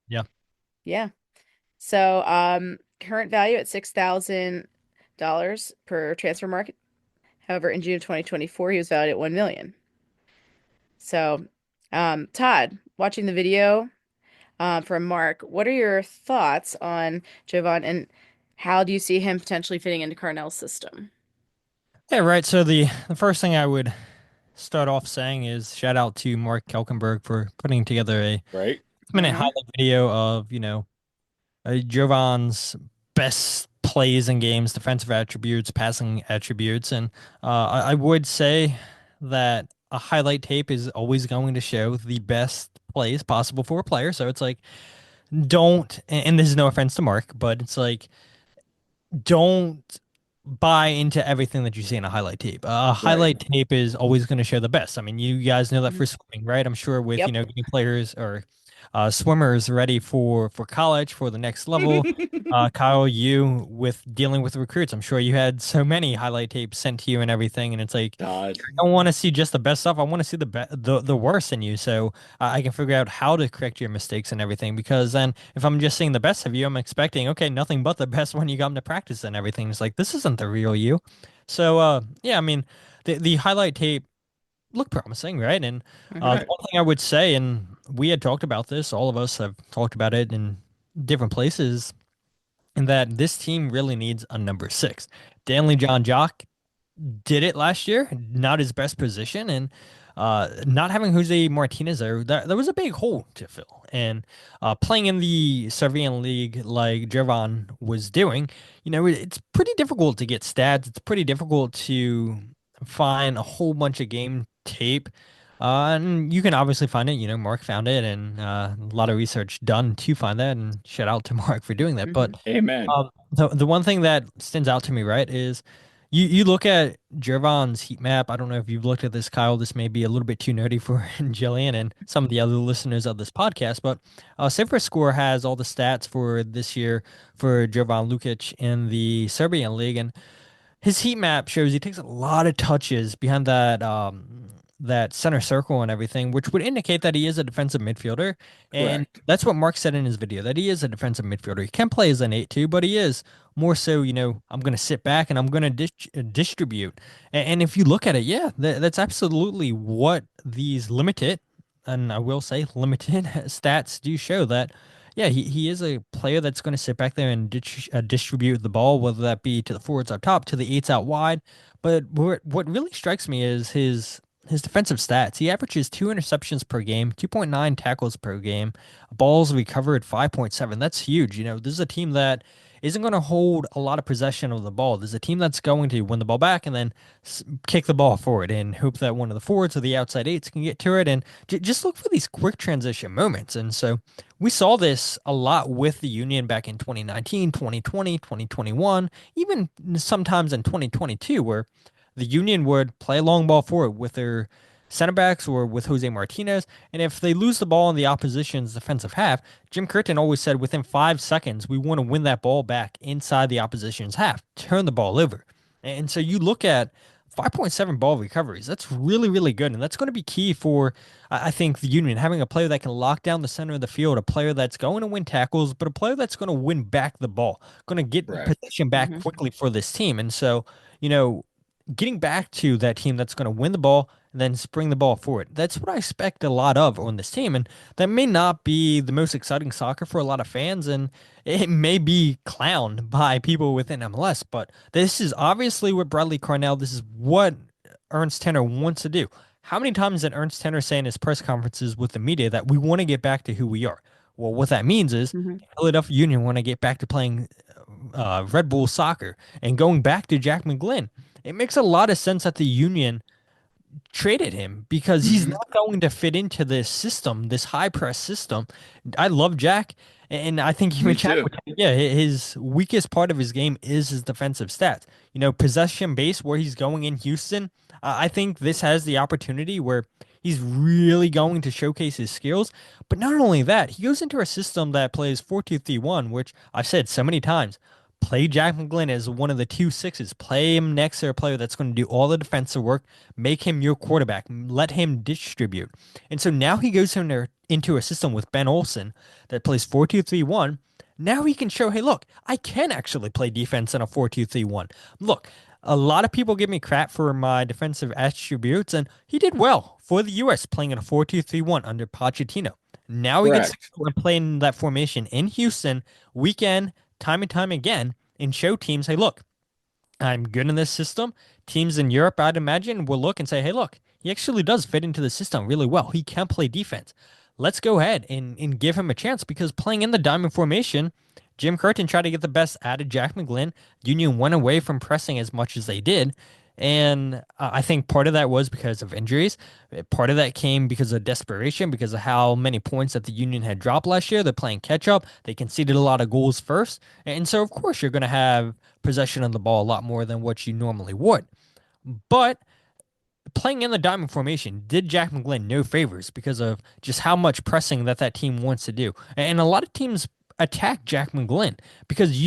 Speaker 3: Yeah.
Speaker 1: Yeah. So current value at $6,000 per transfer market. However, in June of 2024, he was valued at 1 million. So, Todd, watching the video from Mark. What are your thoughts on Jovan and how do you see him potentially fitting into Carnell's system?
Speaker 3: Yeah, right. So the first thing I would start off saying is shout out to Mark Kelkenberg for putting together a
Speaker 2: Right?
Speaker 3: minute
Speaker 1: Hmm.
Speaker 3: highlight video of, Jovan's best plays and games, defensive attributes, passing attributes. And I would say that a highlight tape is always going to show the best plays possible for a player. So it's like don't, and this is no offense to Mark, but it's like, don't buy into everything that you see in a highlight tape. A
Speaker 2: Right.
Speaker 3: highlight tape is always going to show the best. I mean, you guys know that
Speaker 1: Mhm.
Speaker 3: for swimming, right? I'm sure with,
Speaker 1: Yep.
Speaker 3: getting players or swimmers ready for college for the next level. Kyle, you with dealing with recruits, I'm sure you had so many highlight tapes sent to you and everything, and it's like
Speaker 2: Todd.
Speaker 3: I don't want to see just the best stuff. I want to see the worst in you, so I can figure out how to correct your mistakes and everything. Because then, if I'm just seeing the best of you, I'm expecting okay, nothing but the best when you come to practice and everything. It's like this isn't the real you. So, yeah, I mean, the highlight tape looked promising, right? And
Speaker 1: Hmm.
Speaker 3: the
Speaker 2: Right.
Speaker 3: one thing I would say, and we had talked about this, all of us have talked about it in different places, and that this team really needs a number six. Danley John Jock did it last year, not his best position, and not having Jose Martinez there, there was a big hole to fill. And playing in the Serbian league like Jovan was doing, it's pretty difficult to get stats. It's pretty difficult to find a whole bunch of game tape. And you can obviously find it. Mark found it, and a lot of research done to find that. And shout out to Mark for doing that. But
Speaker 1: Hmm.
Speaker 2: Amen.
Speaker 3: the one thing that stands out to me, right, is you look at Jervon's heat map. I don't know if you've looked at this, Kyle. This may be a little bit too nerdy for Jillian and some of the other listeners of this podcast, but Score has all the stats for this year for Jervon Lukic in the Serbian league, and his heat map shows he takes a lot of touches behind that center circle and everything, which would indicate that he is a defensive midfielder. And
Speaker 2: Correct.
Speaker 3: that's what Mark said in his video, that he is a defensive midfielder. He can play as an 8 too, but he is more so, I'm going to sit back and I'm going to distribute. And if you look at it, yeah, that's absolutely what these limited, and I will say limited stats do show that yeah, he is a player that's going to sit back there and distribute the ball, whether that be to the forwards up top, to the eights out wide. But what really strikes me is his defensive stats. He averages 2 interceptions per game, 2.9 tackles per game, balls recovered 5.7. That's huge. This is a team that isn't going to hold a lot of possession of the ball. There's a team that's going to win the ball back and then kick the ball forward and hope that one of the forwards or the outside eights can get to it. And just look for these quick transition moments. And so we saw this a lot with the Union back in 2019, 2020, 2021, even sometimes in 2022, where the Union would play a long ball forward with their center backs or with Jose Martinez. And if they lose the ball in the opposition's defensive half, Jim Curtin always said within 5 seconds, we want to win that ball back inside the opposition's half, turn the ball over. And so you look at 5.7 ball recoveries. That's really, really good. And that's going to be key for, I think, the Union having a player that can lock down the center of the field, a player that's going to win tackles, but a player that's going to win back the ball, going to get
Speaker 2: Correct.
Speaker 3: possession back
Speaker 1: Hmm.
Speaker 3: quickly for this team. And so, you know, getting back to that team that's going to win the ball and then spring the ball forward. That's what I expect a lot of on this team. And that may not be the most exciting soccer for a lot of fans. And it may be clowned by people within MLS, but this is obviously what Bradley Cornell, this is what Ernst Tanner wants to do. How many times did Ernst Tanner say in his press conferences with the media that we want to get back to who we are? Well, what that means is
Speaker 1: Hmm.
Speaker 3: Philadelphia Union want to get back to playing Red Bull soccer and going back to Jack McGlynn. It makes a lot of sense that the Union traded him because he's
Speaker 2: Hmm.
Speaker 3: not going to fit into this system, this high press system. I love Jack, and I think even
Speaker 2: Me
Speaker 3: Jack
Speaker 2: too.
Speaker 3: would, yeah, his weakest part of his game is his defensive stats. Possession base where he's going in Houston. I think this has the opportunity where he's really going to showcase his skills. But not only that, he goes into a system that plays 4-2-3-1, which I've said so many times. Play Jack McGlynn as one of the two sixes. Play him next to a player that's going to do all the defensive work. Make him your quarterback. Let him distribute. And so now he goes in there into a system with Ben Olsen that plays 4-2-3-1. Now he can show, hey, look, I can actually play defense in a 4-2-3-1. Look, a lot of people give me crap for my defensive attributes, and he did well for the U.S. playing in a 4-2-3-1 under Pochettino. Now he gets to
Speaker 2: Correct.
Speaker 3: go and play in that formation in Houston weekend, time and time again, and show teams, hey, look, I'm good in this system. Teams in Europe, I'd imagine, will look and say, hey, look, he actually does fit into the system really well. He can play defense. Let's go ahead and give him a chance because playing in the diamond formation, Jim Curtin tried to get the best out of Jack McGlynn. Union went away from pressing as much as they did. And I think part of that was because of injuries. Part of that came because of desperation, because of how many points that the Union had dropped last year. They're playing catch up. They conceded a lot of goals first. And so, of course, you're going to have possession of the ball a lot more than what you normally would. But playing in the diamond formation did Jack McGlynn no favors because of just how much pressing that team wants to do. And a lot of teams attack Jack McGlynn because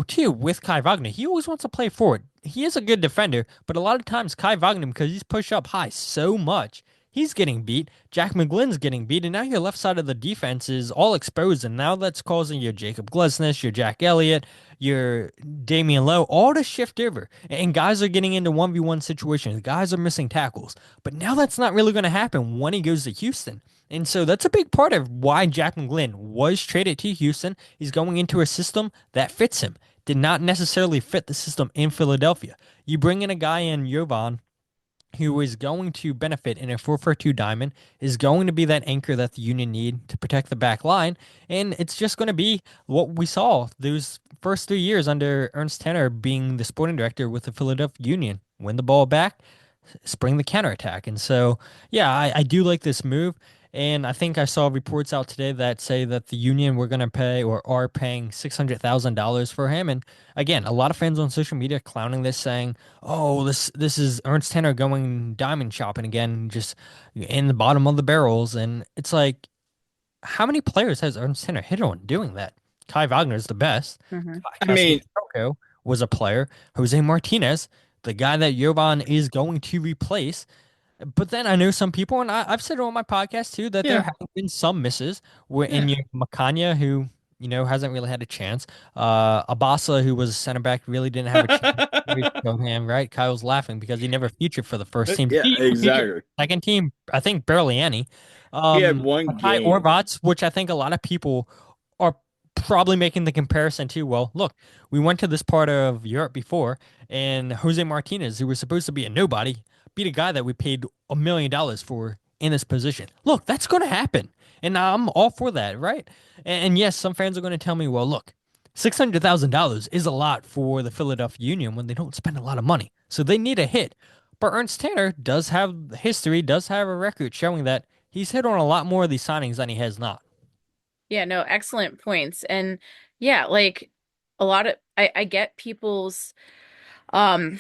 Speaker 3: too, with Kai Wagner, he always wants to play forward. He is a good defender, but a lot of times Kai Wagner, because he's pushed up high so much, he's getting beat. Jack McGlynn's getting beat, and now your left side of the defense is all exposed, and now that's causing your Jacob Glesnes, your Jack Elliott, your Damian Lowe, all to shift over. And guys are getting into 1v1 situations. Guys are missing tackles. But now that's not really going to happen when he goes to Houston. And so that's a big part of why Jack McGlynn was traded to Houston. He's going into a system that fits him. Did not necessarily fit the system in Philadelphia. You bring in a guy in Jovan who is going to benefit in a 4-4-2 diamond, is going to be that anchor that the Union need to protect the back line. And it's just going to be what we saw those first 3 years under Ernst Tanner being the sporting director with the Philadelphia Union. Win the ball back, spring the counterattack. And so, yeah, I do like this move. And I think I saw reports out today that say that the Union were going to pay or are paying $600,000 for him. And again, a lot of fans on social media clowning this, saying, "Oh, this is Ernst Tanner going diamond shopping again, just in the bottom of the barrels." And it's like, how many players has Ernst Tanner hit on doing that? Kai Wagner's the best.
Speaker 1: Hmm.
Speaker 2: I
Speaker 3: Cassius
Speaker 2: mean,
Speaker 3: Trocco was a player. Jose Martinez, the guy that Jovan is going to replace. But then I know some people, and I've said it on my podcast too, that there
Speaker 2: yeah,
Speaker 3: have been some misses where
Speaker 2: yeah.
Speaker 3: in your Macania, who hasn't really had a chance. Abasa, who was a center back, really didn't have a chance. We showed him, right? Kyle's laughing because he never featured for the first team.
Speaker 2: Yeah,
Speaker 3: He featured
Speaker 2: exactly.
Speaker 3: second team, I think barely any.
Speaker 2: He had one
Speaker 3: Makai
Speaker 2: game.
Speaker 3: Orvats, which I think a lot of people are probably making the comparison to. Well, look, we went to this part of Europe before, and Jose Martinez, who was supposed to be a nobody, beat a guy that we paid $1 million for in this position. Look, that's going to happen. And I'm all for that, right? And yes, some fans are going to tell me, well, look, $600,000 is a lot for the Philadelphia Union when they don't spend a lot of money. So they need a hit. But Ernst Tanner does have history, does have a record showing that he's hit on a lot more of these signings than he has not.
Speaker 1: Yeah, no, excellent points. And yeah, like a lot of I get people's um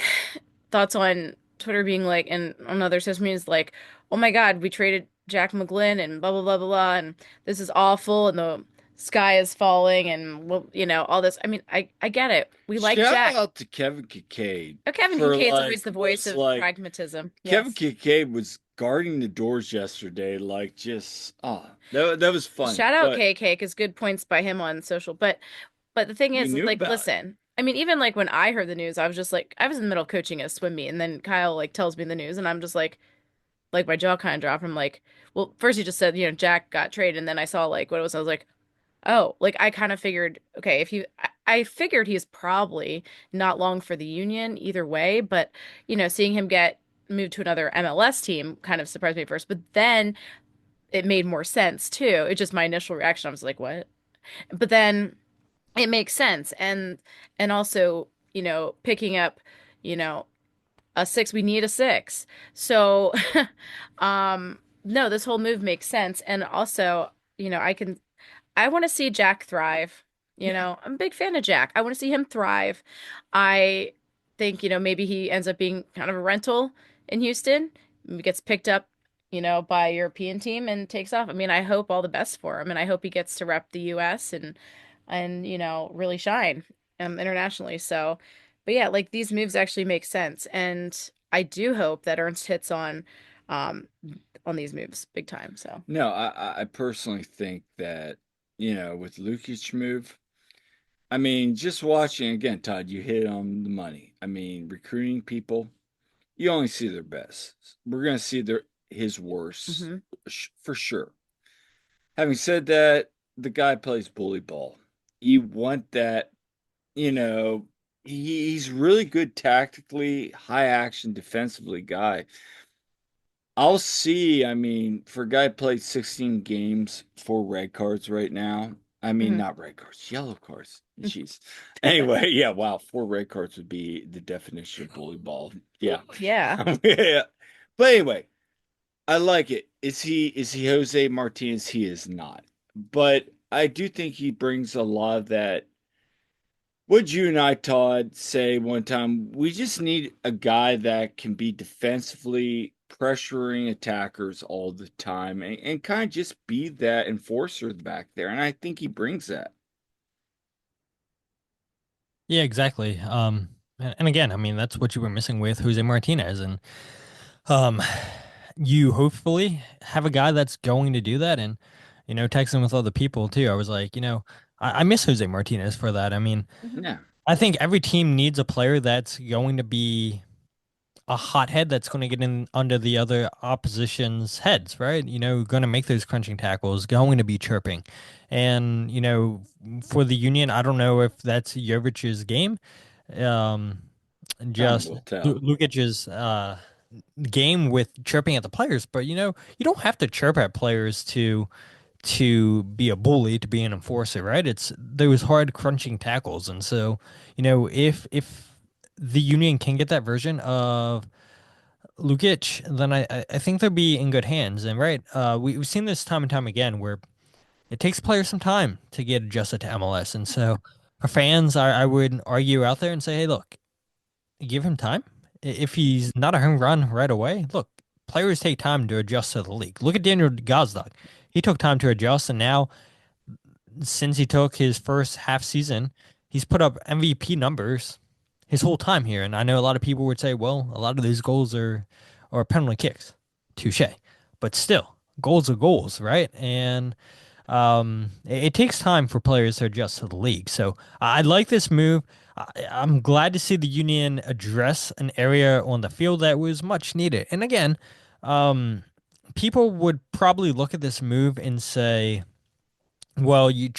Speaker 1: thoughts on Twitter being like, and on other social medias like, oh my God, we traded Jack McGlynn and blah blah blah blah blah, and this is awful, and the sky is falling, and well, all this. I mean, I get it. We like
Speaker 2: Shout
Speaker 1: Jack.
Speaker 2: out to Kevin Kincaid
Speaker 1: Oh, Kevin
Speaker 2: for
Speaker 1: Kincaid's always the voice
Speaker 2: was
Speaker 1: of
Speaker 2: like
Speaker 1: pragmatism.
Speaker 2: Kevin
Speaker 1: Yes.
Speaker 2: Kincaid was guarding the doors yesterday, like just that was funny.
Speaker 1: Shout out
Speaker 2: But
Speaker 1: KK because good points by him on social. But the thing
Speaker 2: we
Speaker 1: is,
Speaker 2: knew
Speaker 1: like,
Speaker 2: about it.
Speaker 1: listen, I mean, even like when I heard the news, I was just like, I was in the middle of coaching a swim meet, and then Kyle like tells me the news, and I'm just like my jaw kind of dropped. I'm like, well, first he just said, Jack got traded, and then I saw like what it was. I was like, oh, like I kind of figured, okay, if I figured he's probably not long for the Union either way, but seeing him get moved to another MLS team kind of surprised me at first, but then it made more sense too. It just my initial reaction, I was like, what? But then it makes sense, and also picking up you know a six, we need a six, so no, this whole move makes sense. And also I want to see Jack thrive.
Speaker 2: Yeah.
Speaker 1: I'm a big fan of Jack. I want to see him thrive. I think maybe he ends up being kind of a rental in Houston, gets picked up by a European team and takes off. I mean, I hope all the best for him, and I hope he gets to rep the US and really shine internationally. So, but yeah, like these moves actually make sense, and I do hope that Ernst hits um on these moves big time. So,
Speaker 2: No, I personally think that, with Lukic move, I mean, just watching again, Todd, you hit on the money. I mean, recruiting people, you only see their best. We're gonna see his worst
Speaker 1: hmm
Speaker 2: for sure. Having said that, the guy plays bully ball. You want that, you know, he's really good tactically, high action defensively guy. I mean, for a guy who played 16 games, 4 red cards right now, I mean,
Speaker 1: Hmm.
Speaker 2: not red cards, yellow cards. Jeez. Anyway, yeah, wow, 4 red cards would be the definition of bully ball. Yeah.
Speaker 1: Yeah.
Speaker 2: Yeah. But anyway, I like it. Is he Jose Martinez? He is not. But I do think he brings a lot of that. Would you and I, Todd, say one time we just need a guy that can be defensively pressuring attackers all the time and kind of just be that enforcer back there. And I think he brings that.
Speaker 3: Yeah, exactly. And again, I mean, that's what you were missing with Jose Martinez, and um, you hopefully have a guy that's going to do that. And texting with other people too. I was like, I miss Jose Martinez for that. I mean,
Speaker 1: Hmm.
Speaker 2: Yeah.
Speaker 3: I think every team needs a player that's going to be a hothead that's going to get in under the other opposition's heads, right? Going to make those crunching tackles, going to be chirping. And, for the Union, I don't know if that's Jovic's game. Um,
Speaker 2: Time
Speaker 3: just
Speaker 2: will tell.
Speaker 3: Lukic's game with chirping at the players, but you don't have to chirp at players to be a bully, to be an enforcer, right? It's those hard crunching tackles. And so, if the Union can get that version of Lukic, then I think they'll be in good hands. And right, we've seen this time and time again where it takes players some time to get adjusted to MLS. And so for fans, I would argue out there and say, hey, look, give him time. If he's not a home run right away, look, players take time to adjust to the league. Look at Daniel Gazdag. He took time to adjust, and now since he took his first half season, he's put up MVP numbers his whole time here. And I know a lot of people would say, well, a lot of these goals are penalty kicks. Touche. But still, goals are goals, right? And it takes time for players to adjust to the league. So I like this move. I'm glad to see the Union address an area on the field that was much needed. And again, um, people would probably look at this move and say, well, you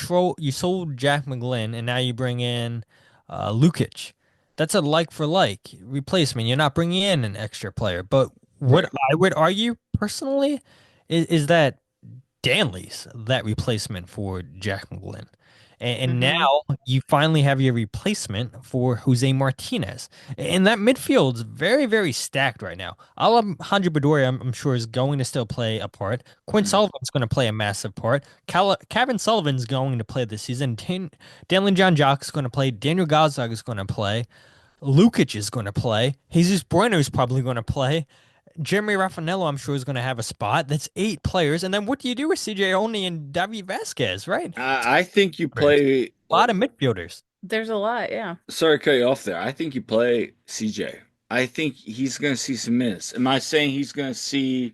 Speaker 3: sold Jack McGlynn and now you bring in Lukic. That's a like for like replacement. You're not bringing in an extra player. But what
Speaker 2: Right.
Speaker 3: I would argue personally is that Danley's that replacement for Jack McGlynn. And
Speaker 1: Hmm.
Speaker 3: now you finally have your replacement for Jose Martinez. And that midfield's very, very stacked right now. Alejandro Bedoya, I'm sure, is going to still play a part. Quinn
Speaker 2: Mhm.
Speaker 3: Sullivan's going to play a massive part. Kevin Sullivan's going to play this season. Danley John Jock's going to play. Daniel Gazdag is going to play. Lukic is going to play. Jesus Bueno is probably going to play. Jeremy Raffanello, I'm sure, is going to have a spot. That's 8 players. And then what do you do with CJ Only and Davi Vasquez, right?
Speaker 2: I think you
Speaker 3: A
Speaker 2: play.
Speaker 3: lot of midfielders.
Speaker 1: There's a lot, yeah.
Speaker 2: Sorry to cut you off there. I think you play CJ. I think he's going to see some minutes. Am I saying he's going to see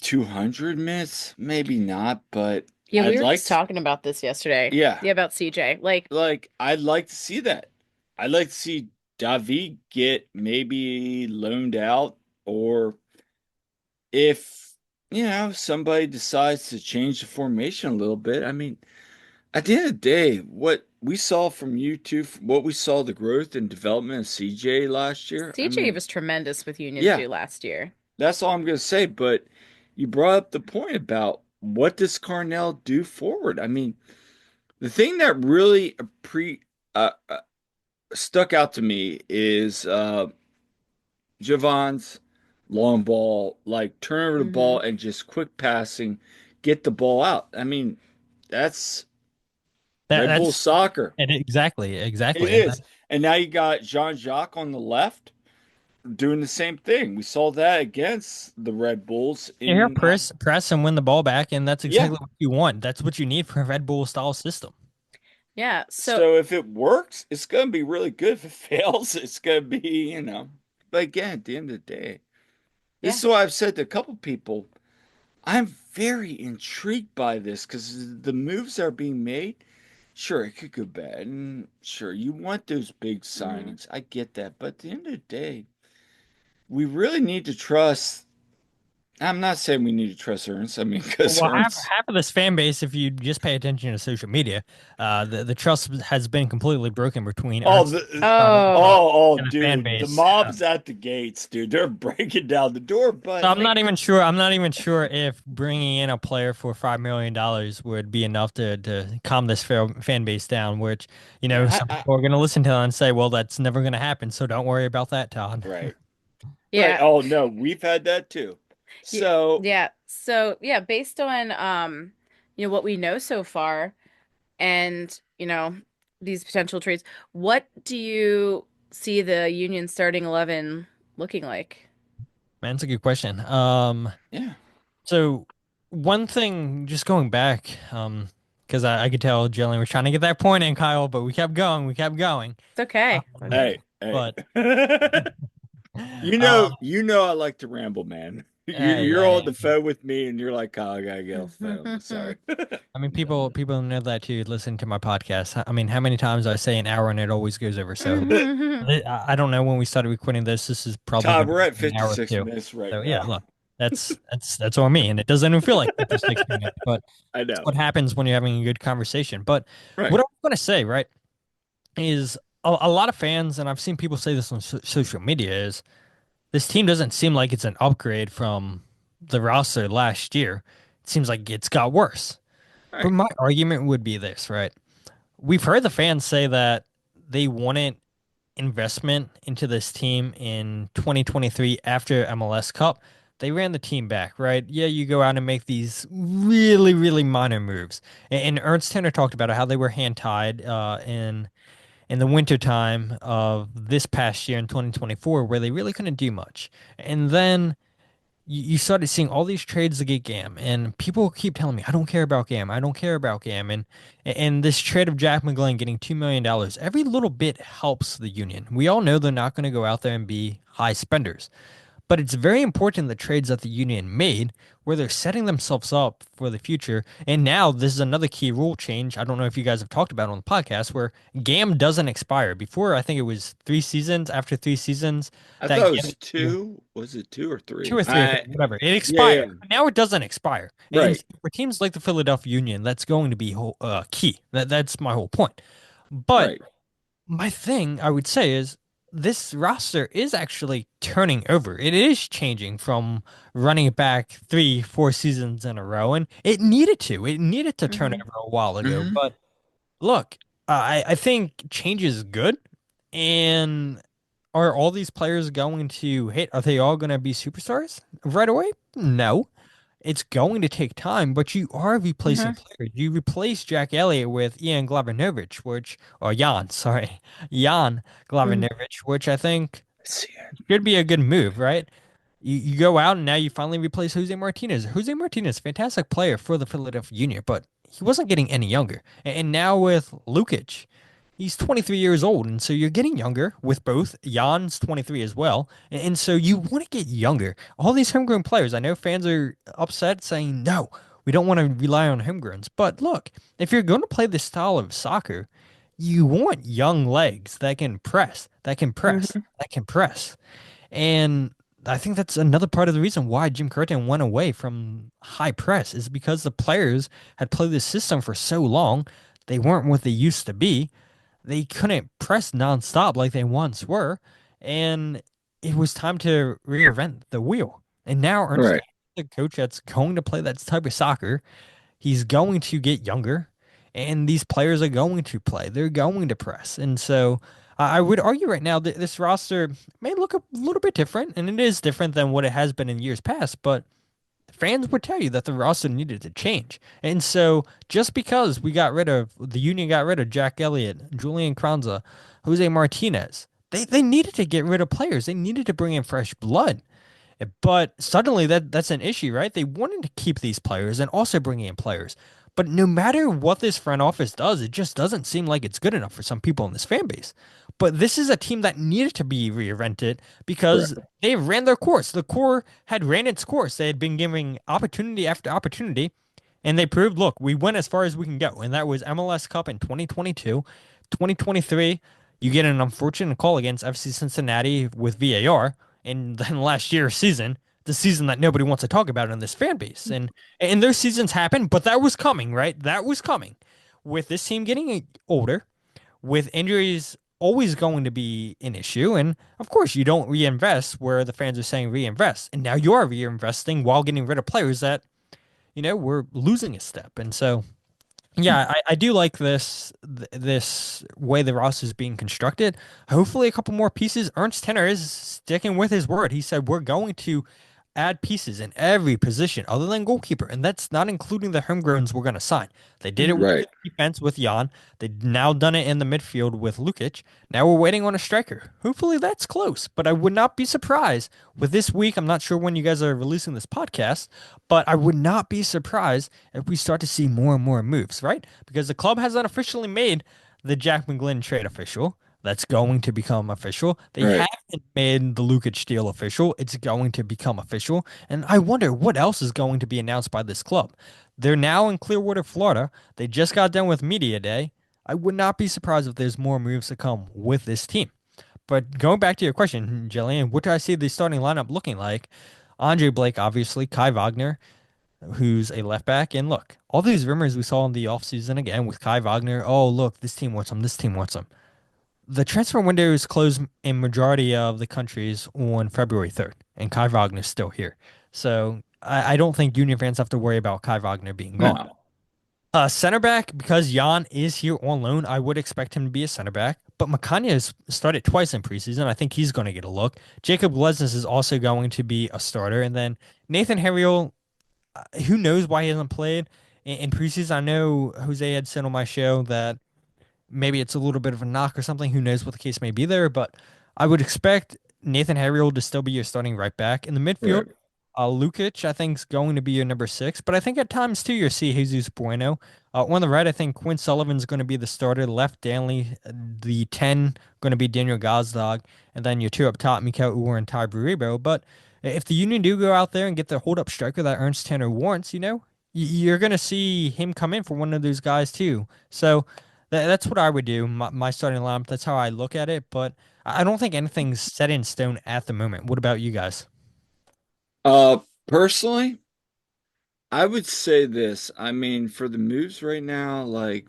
Speaker 2: 200 minutes? Maybe not, but
Speaker 1: Yeah, we
Speaker 2: I'd
Speaker 1: were
Speaker 2: like
Speaker 1: just
Speaker 2: to.
Speaker 1: talking about this yesterday.
Speaker 2: Yeah,
Speaker 1: Yeah, about CJ. Like,
Speaker 2: like I'd like to see that. I'd like to see Davi get maybe loaned out, or if somebody decides to change the formation a little bit. I mean, at the end of the day, what we saw from you two, what we saw the growth and development of CJ last year. I
Speaker 1: CJ
Speaker 2: mean,
Speaker 1: was tremendous with Union
Speaker 2: yeah,
Speaker 1: too last year.
Speaker 2: that's all I'm going to say. But you brought up the point about what does Carnell do forward? I mean, the thing that really uh, uh, stuck out to me is Javon's long ball, like turn over the
Speaker 1: Hmm.
Speaker 2: ball and just quick passing, get the ball out. I mean, that's
Speaker 3: That
Speaker 2: Red Bull
Speaker 3: that's
Speaker 2: soccer.
Speaker 3: and exactly,
Speaker 2: It
Speaker 3: exactly. And
Speaker 2: is. And now you got Jean Jacques on the left doing the same thing. We saw that against the Red Bulls
Speaker 3: you hear
Speaker 2: in
Speaker 3: press and win the ball back, and that's
Speaker 2: yeah.
Speaker 3: exactly what you want. That's what you need for a Red Bull style system.
Speaker 1: Yeah, so
Speaker 2: So if it works, it's gonna be really good. If it fails, it's gonna be. But again, at the end of the day, this
Speaker 1: yeah,
Speaker 2: is what I've said to a couple people. I'm very intrigued by this because the moves that are being made, sure, it could go bad. And sure, you want those big
Speaker 1: hmm,
Speaker 2: signings. I get that. But at the end of the day, we really need to trust. I'm not saying we need to trust Ernst. I mean, because
Speaker 3: Well, half
Speaker 2: Ernst,
Speaker 3: half of this fan base, if you just pay attention to social media, the trust has been completely broken between
Speaker 2: oh,
Speaker 3: Ernst
Speaker 1: Oh,
Speaker 3: and the fan
Speaker 2: dude, the
Speaker 3: base.
Speaker 2: mob's at the gates, dude. They're breaking down the door,
Speaker 3: So
Speaker 2: but
Speaker 3: I'm not even sure. I'm not even sure if bringing in a player for $5 million would be enough to calm this fan base down. Which,
Speaker 2: yeah,
Speaker 3: some people are going to listen to that and say, "Well, that's never going to happen." So don't worry about that, Todd.
Speaker 2: right, right.
Speaker 1: yeah.
Speaker 2: Oh no, we've had that too.
Speaker 1: Yeah,
Speaker 2: So,
Speaker 1: yeah. So, yeah, based on what we know so far and, these potential trades, what do you see the Union starting 11 looking like?
Speaker 3: Man, that's a good question.
Speaker 2: yeah,
Speaker 3: So one thing, just going back, because I could tell Jillian was trying to get that point in, Kyle, but we kept going.
Speaker 1: It's okay.
Speaker 2: hey, hey.
Speaker 3: But um,
Speaker 2: You know, I like to ramble, man.
Speaker 3: hey,
Speaker 2: You're on
Speaker 3: hey,
Speaker 2: the phone with me, and you're like, "Kyle, I gotta get off the phone." Sorry.
Speaker 3: I mean, people know that too. Listen to my podcast. I mean, how many times I say an hour and it always goes over. So I don't know when we started recording this. This is probably
Speaker 2: Todd,
Speaker 3: going to
Speaker 2: we're at
Speaker 3: be an hour or
Speaker 2: 56
Speaker 3: two.
Speaker 2: minutes right
Speaker 3: So yeah,
Speaker 2: now.
Speaker 3: look, that's on me, and it doesn't even feel like 56 minutes, but
Speaker 2: I
Speaker 3: it's
Speaker 2: know.
Speaker 3: what happens when you're having a good conversation. But what
Speaker 2: Right.
Speaker 3: I'm going to say, right, is a lot of fans, and I've seen people say this on social media, is this team doesn't seem like it's an upgrade from the roster last year. It seems like it's got worse. But
Speaker 2: Right.
Speaker 3: my argument would be this, right? We've heard the fans say that they wanted investment into this team in 2023 after MLS Cup. They ran the team back, right? Yeah, you go out and make these really, really minor moves. And Ernst Tanner talked about how they were hand tied in the winter time of this past year in 2024, where they really couldn't do much. And then you started seeing all these trades to get Gam, and people keep telling me, I don't care about Gam, I don't care about Gam, and this trade of Jack McGlynn getting $2 million, every little bit helps the Union. We all know they're not going to go out there and be high spenders, but it's very important the trades that the Union made where they're setting themselves up for the future. And now this is another key rule change. I don't know if you guys have talked about it on the podcast where GAM doesn't expire. Before, I think it was 3 seasons. After 3 seasons,
Speaker 2: I
Speaker 3: that
Speaker 2: thought it
Speaker 3: GAM
Speaker 2: was two. Was it two or
Speaker 3: two
Speaker 2: three?
Speaker 3: or three, I think, whatever. It
Speaker 2: Yeah,
Speaker 3: expired.
Speaker 2: yeah.
Speaker 3: But now it doesn't expire. And
Speaker 2: Right.
Speaker 3: for teams like the Philadelphia Union, that's going to be key. That's my whole point. But
Speaker 2: Right.
Speaker 3: my thing I would say is this roster is actually turning over. It is changing from running it back 3, 4 seasons in a row, and it needed to. It needed to turn
Speaker 1: Hmm.
Speaker 3: over a while ago.
Speaker 2: Hmm.
Speaker 3: But look, I think change is good. And are all these players going to hit? Are they all going to be superstars right away? No. It's going to take time, but you are replacing
Speaker 1: Hmm.
Speaker 3: players. You replace Jack Elliott with Ian Glavinovic, or Jan, sorry, Jan
Speaker 1: Hmm.
Speaker 3: Glavinovic, which I think
Speaker 2: See it.
Speaker 3: should be a good move, right? You go out and now you finally replace Jose Martinez. Jose Martinez, fantastic player for the Philadelphia Union, but he wasn't getting any younger. And now with Lukic, he's 23 years old, and so you're getting younger with both. Jan's 23 as well, and so you want to get younger. All these homegrown players, I know fans are upset saying, no, we don't want to rely on homegrowns. But look, if you're going to play this style of soccer, you want young legs that can press,
Speaker 1: Hmm.
Speaker 3: that can press. And I think that's another part of the reason why Jim Curtin went away from high press is because the players had played this system for so long, they weren't what they used to be. They couldn't press nonstop like they once were, and it was time to reinvent the wheel. And now Ernst,
Speaker 2: Right.
Speaker 3: the coach that's going to play that type of soccer, he's going to get younger, and these players are going to play. They're going to press. And so I would argue right now that this roster may look a little bit different, and it is different than what it has been in years past, but fans would tell you that the roster needed to change. And so just because the Union got rid of Jack Elliott, Julian Kranza, Jose Martinez, they needed to get rid of players. They needed to bring in fresh blood. But suddenly that's an issue, right? They wanted to keep these players and also bring in players. But no matter what this front office does, it just doesn't seem like it's good enough for some people in this fan base. But this is a team that needed to be reinvented because
Speaker 2: Right.
Speaker 3: they ran their course. The core had ran its course. They had been giving opportunity after opportunity, and they proved, look, we went as far as we can go. And that was MLS Cup in 2022. 2023, you get an unfortunate call against FC Cincinnati with VAR. And then last year's season, the season that nobody wants to talk about in this fan base. And those seasons happen, but that was coming, right? That was coming. With this team getting older, with injuries always going to be an issue, and of course you don't reinvest where the fans are saying reinvest. And now you are reinvesting while getting rid of players that, we're losing a step. And so yeah, I do like this way the roster is being constructed. Hopefully, a couple more pieces. Ernst Tenner is sticking with his word. He said we're going to add pieces in every position other than goalkeeper, and that's not including the homegrowns we're going to sign. They did it with
Speaker 2: Right.
Speaker 3: the defense with Jan. They've now done it in the midfield with Lukic. Now we're waiting on a striker. Hopefully, that's close, but I would not be surprised with this week. I'm not sure when you guys are releasing this podcast, but I would not be surprised if we start to see more and more moves, right? Because the club hasn't officially made the Jack McGlynn trade official. That's going to become official. They
Speaker 2: Right.
Speaker 3: haven't made the Lukic deal official. It's going to become official. And I wonder what else is going to be announced by this club. They're now in Clearwater, Florida. They just got done with Media Day. I would not be surprised if there's more moves to come with this team. But going back to your question, Jillian, what do I see the starting lineup looking like? Andre Blake, obviously, Kai Wagner, who's a left back. And look, all these rumors we saw in the offseason again with Kai Wagner. Oh, look, this team wants him. This team wants him. The transfer window is closed in majority of the countries on February 3rd, and Kai Wagner's still here. So I don't think Union fans have to worry about Kai Wagner being gone.
Speaker 2: No.
Speaker 3: Center back, because Jan is here on loan, I would expect him to be a center back. But Makanya has started twice in preseason. I think he's going to get a look. Jacob Glesnes is also going to be a starter. And then Nathan Harriel, who knows why he hasn't played in preseason? I know Jose had said on my show that maybe it's a little bit of a knock or something. Who knows what the case may be there? But I would expect Nathan Harriel to still be your starting right back in the midfield.
Speaker 2: Right.
Speaker 3: Lukic, I think, is going to be your number six, but I think at times too, you'll see Jesus Bueno. On the right, I think Quinn Sullivan's going to be the starter. Left, Danley. The 10 going to be Daniel Gazdag, and then your two up top, Mikel Uwer and Ty Baribo. But if the Union do go out there and get the hold up striker that Ernst Tanner wants, you're going to see him come in for one of those guys too. So that's what I would do. My starting lineup. That's how I look at it. But I don't think anything's set in stone at the moment. What about you guys?
Speaker 2: Personally, I would say this. I mean, for the moves right now, like,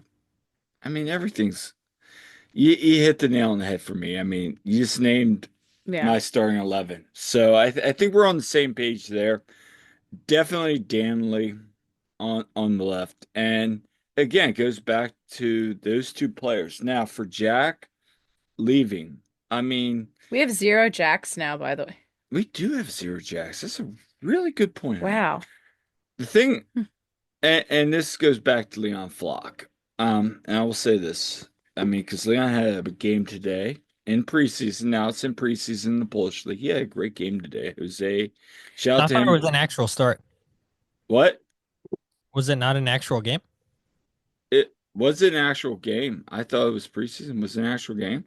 Speaker 2: I mean, everything's you hit the nail on the head for me. I mean, you just named
Speaker 1: Yeah.
Speaker 2: my starting 11. So I think we're on the same page there. Definitely Danley on the left. And again, it goes back to those two players. Now for Jack leaving, I mean,
Speaker 1: We have zero jacks now, by the way.
Speaker 2: we do have zero Jacks. That's a really good point, honey.
Speaker 1: Wow.
Speaker 2: The thing, and this goes back to Leon Flock. And I will say this. I mean, because Leon had a game today in preseason. Now it's in preseason in the Polish League. He had a great game today. Jose, shout out
Speaker 3: I
Speaker 2: to
Speaker 3: thought it
Speaker 2: him.
Speaker 3: was an actual start.
Speaker 2: What?
Speaker 3: Was it not an actual game?
Speaker 2: It was an actual game. I thought it was preseason. Was it an actual game?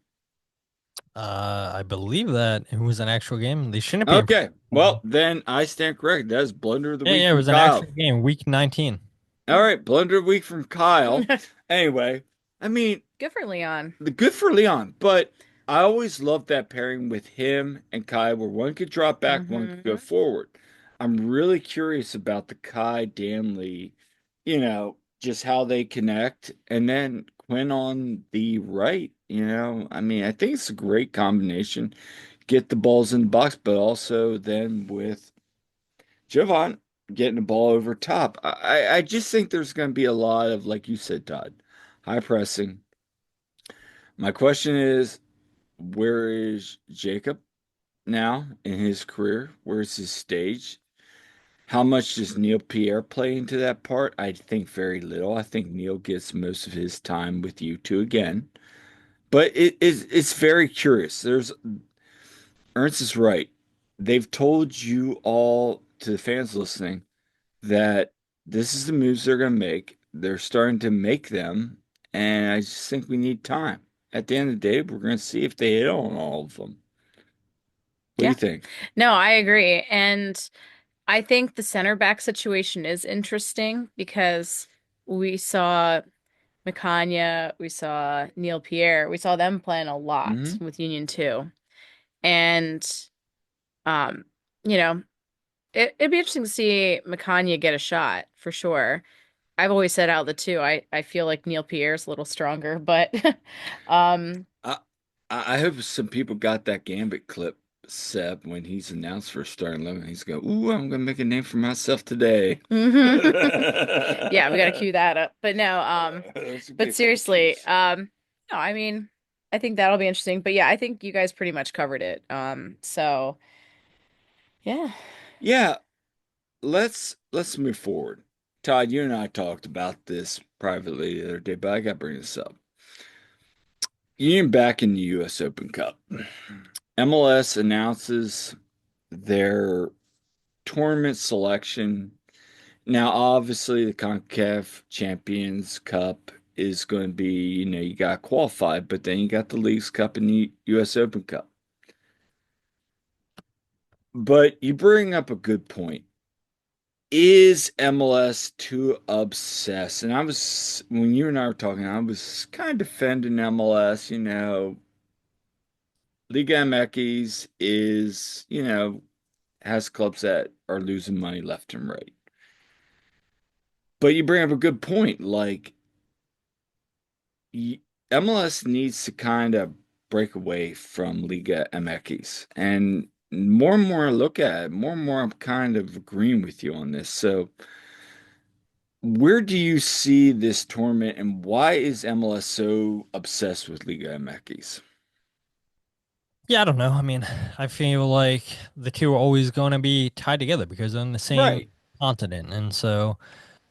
Speaker 3: I believe that it was an actual game. They shouldn't be.
Speaker 2: Okay. Well, then I stand correct. That's blunder of the
Speaker 3: Yeah,
Speaker 2: week
Speaker 3: yeah, it
Speaker 2: from
Speaker 3: was an actual
Speaker 2: Kyle.
Speaker 3: game, week 19.
Speaker 2: All right, blunder of the week from Kyle. Anyway, I mean,
Speaker 1: Good for Leon.
Speaker 2: the good for Leon, but I always loved that pairing with him and Kai, where one could drop back, one could go
Speaker 1: Hmm.
Speaker 2: forward. I'm really curious about the Kai Danley, just how they connect, and then Quinn on the right. I mean, I think it's a great combination. Get the balls in the box, but also then with Jovan getting the ball over top. I just think there's going to be a lot of, like you said, Todd, high pressing. My question is, where is Jacob now in his career? Where's his stage? How much does Neil Pierre play into that part? I think very little. I think Neil gets most of his time with you two again. But it's very curious. Ernst is right. They've told you all, to the fans listening, that this is the moves they're going to make. They're starting to make them, and I just think we need time. At the end of the day, we're going to see if they hit on all of them. What do you
Speaker 1: Yeah.
Speaker 2: think?
Speaker 1: No, I agree. And I think the center back situation is interesting because we saw Mikanya, we saw Neil Pierre, we saw them playing a lot
Speaker 2: Hmm.
Speaker 1: with Union too. And um, you know, it'd be interesting to see McCanya get a shot for sure. I've always said out of the two, I feel like Neil Pierre's a little stronger, but um
Speaker 2: I I hope some people got that Gambit clip, Seb, when he's announced for starting 11. He's going, "Ooh, I'm gonna make a name for myself today."
Speaker 1: yeah, we got to cue that up. But no,
Speaker 2: There's gonna be
Speaker 1: but
Speaker 2: a couple
Speaker 1: seriously,
Speaker 2: cues.
Speaker 1: no, I mean, I think that'll be interesting. But yeah, I think you guys pretty much covered it. So yeah.
Speaker 2: Yeah, let's move forward. Todd, you and I talked about this privately the other day, but I got to bring this up. You're back in the U.S. Open Cup. MLS announces their tournament selection. Now, obviously, the CONCACAF Champions Cup is going to be, you got qualified, but then you got the Leagues Cup and the U.S. Open Cup. But you bring up a good point. Is MLS too obsessed? And when you and I were talking, I was kind of defending MLS, Liga MX is, has clubs that are losing money left and right. But you bring up a good point. Like, MLS needs to kind of break away from Liga MX. And more I look at it, more and more I'm kind of agreeing with you on this. So, where do you see this tournament and why is MLS so obsessed with Liga MX?
Speaker 3: Yeah, I don't know. I mean, I feel like the two are always going to be tied together because they're on the same
Speaker 2: Right,
Speaker 3: continent. And so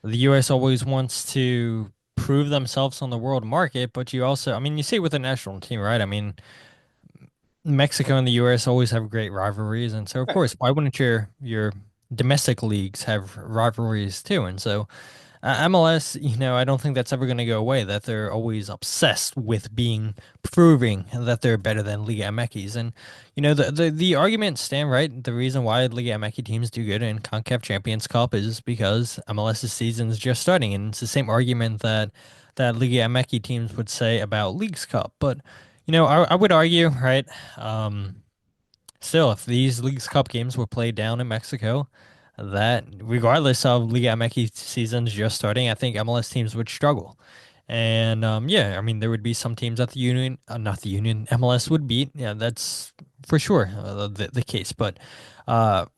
Speaker 3: the US always wants to prove themselves on the world market, but you also, I mean, you see it with the national team, right? I mean, Mexico and the US always have great rivalries, and so of
Speaker 2: right,
Speaker 3: course, why wouldn't your domestic leagues have rivalries too? And so MLS, I don't think that's ever going to go away, that they're always obsessed with proving that they're better than Liga MX. And, the arguments stand, right? The reason why Liga MX teams do good in CONCACAF Champions Cup is because MLS's season is just starting. And it's the same argument that Liga MX teams would say about Leagues Cup. But, I would argue, right? Um, Still, if these Leagues Cup games were played down in Mexico, that regardless of Liga MX seasons just starting, I think MLS teams would struggle. And yeah, I mean, there would be some teams that the Union, not the Union, MLS would beat. Yeah, that's for sure the case. But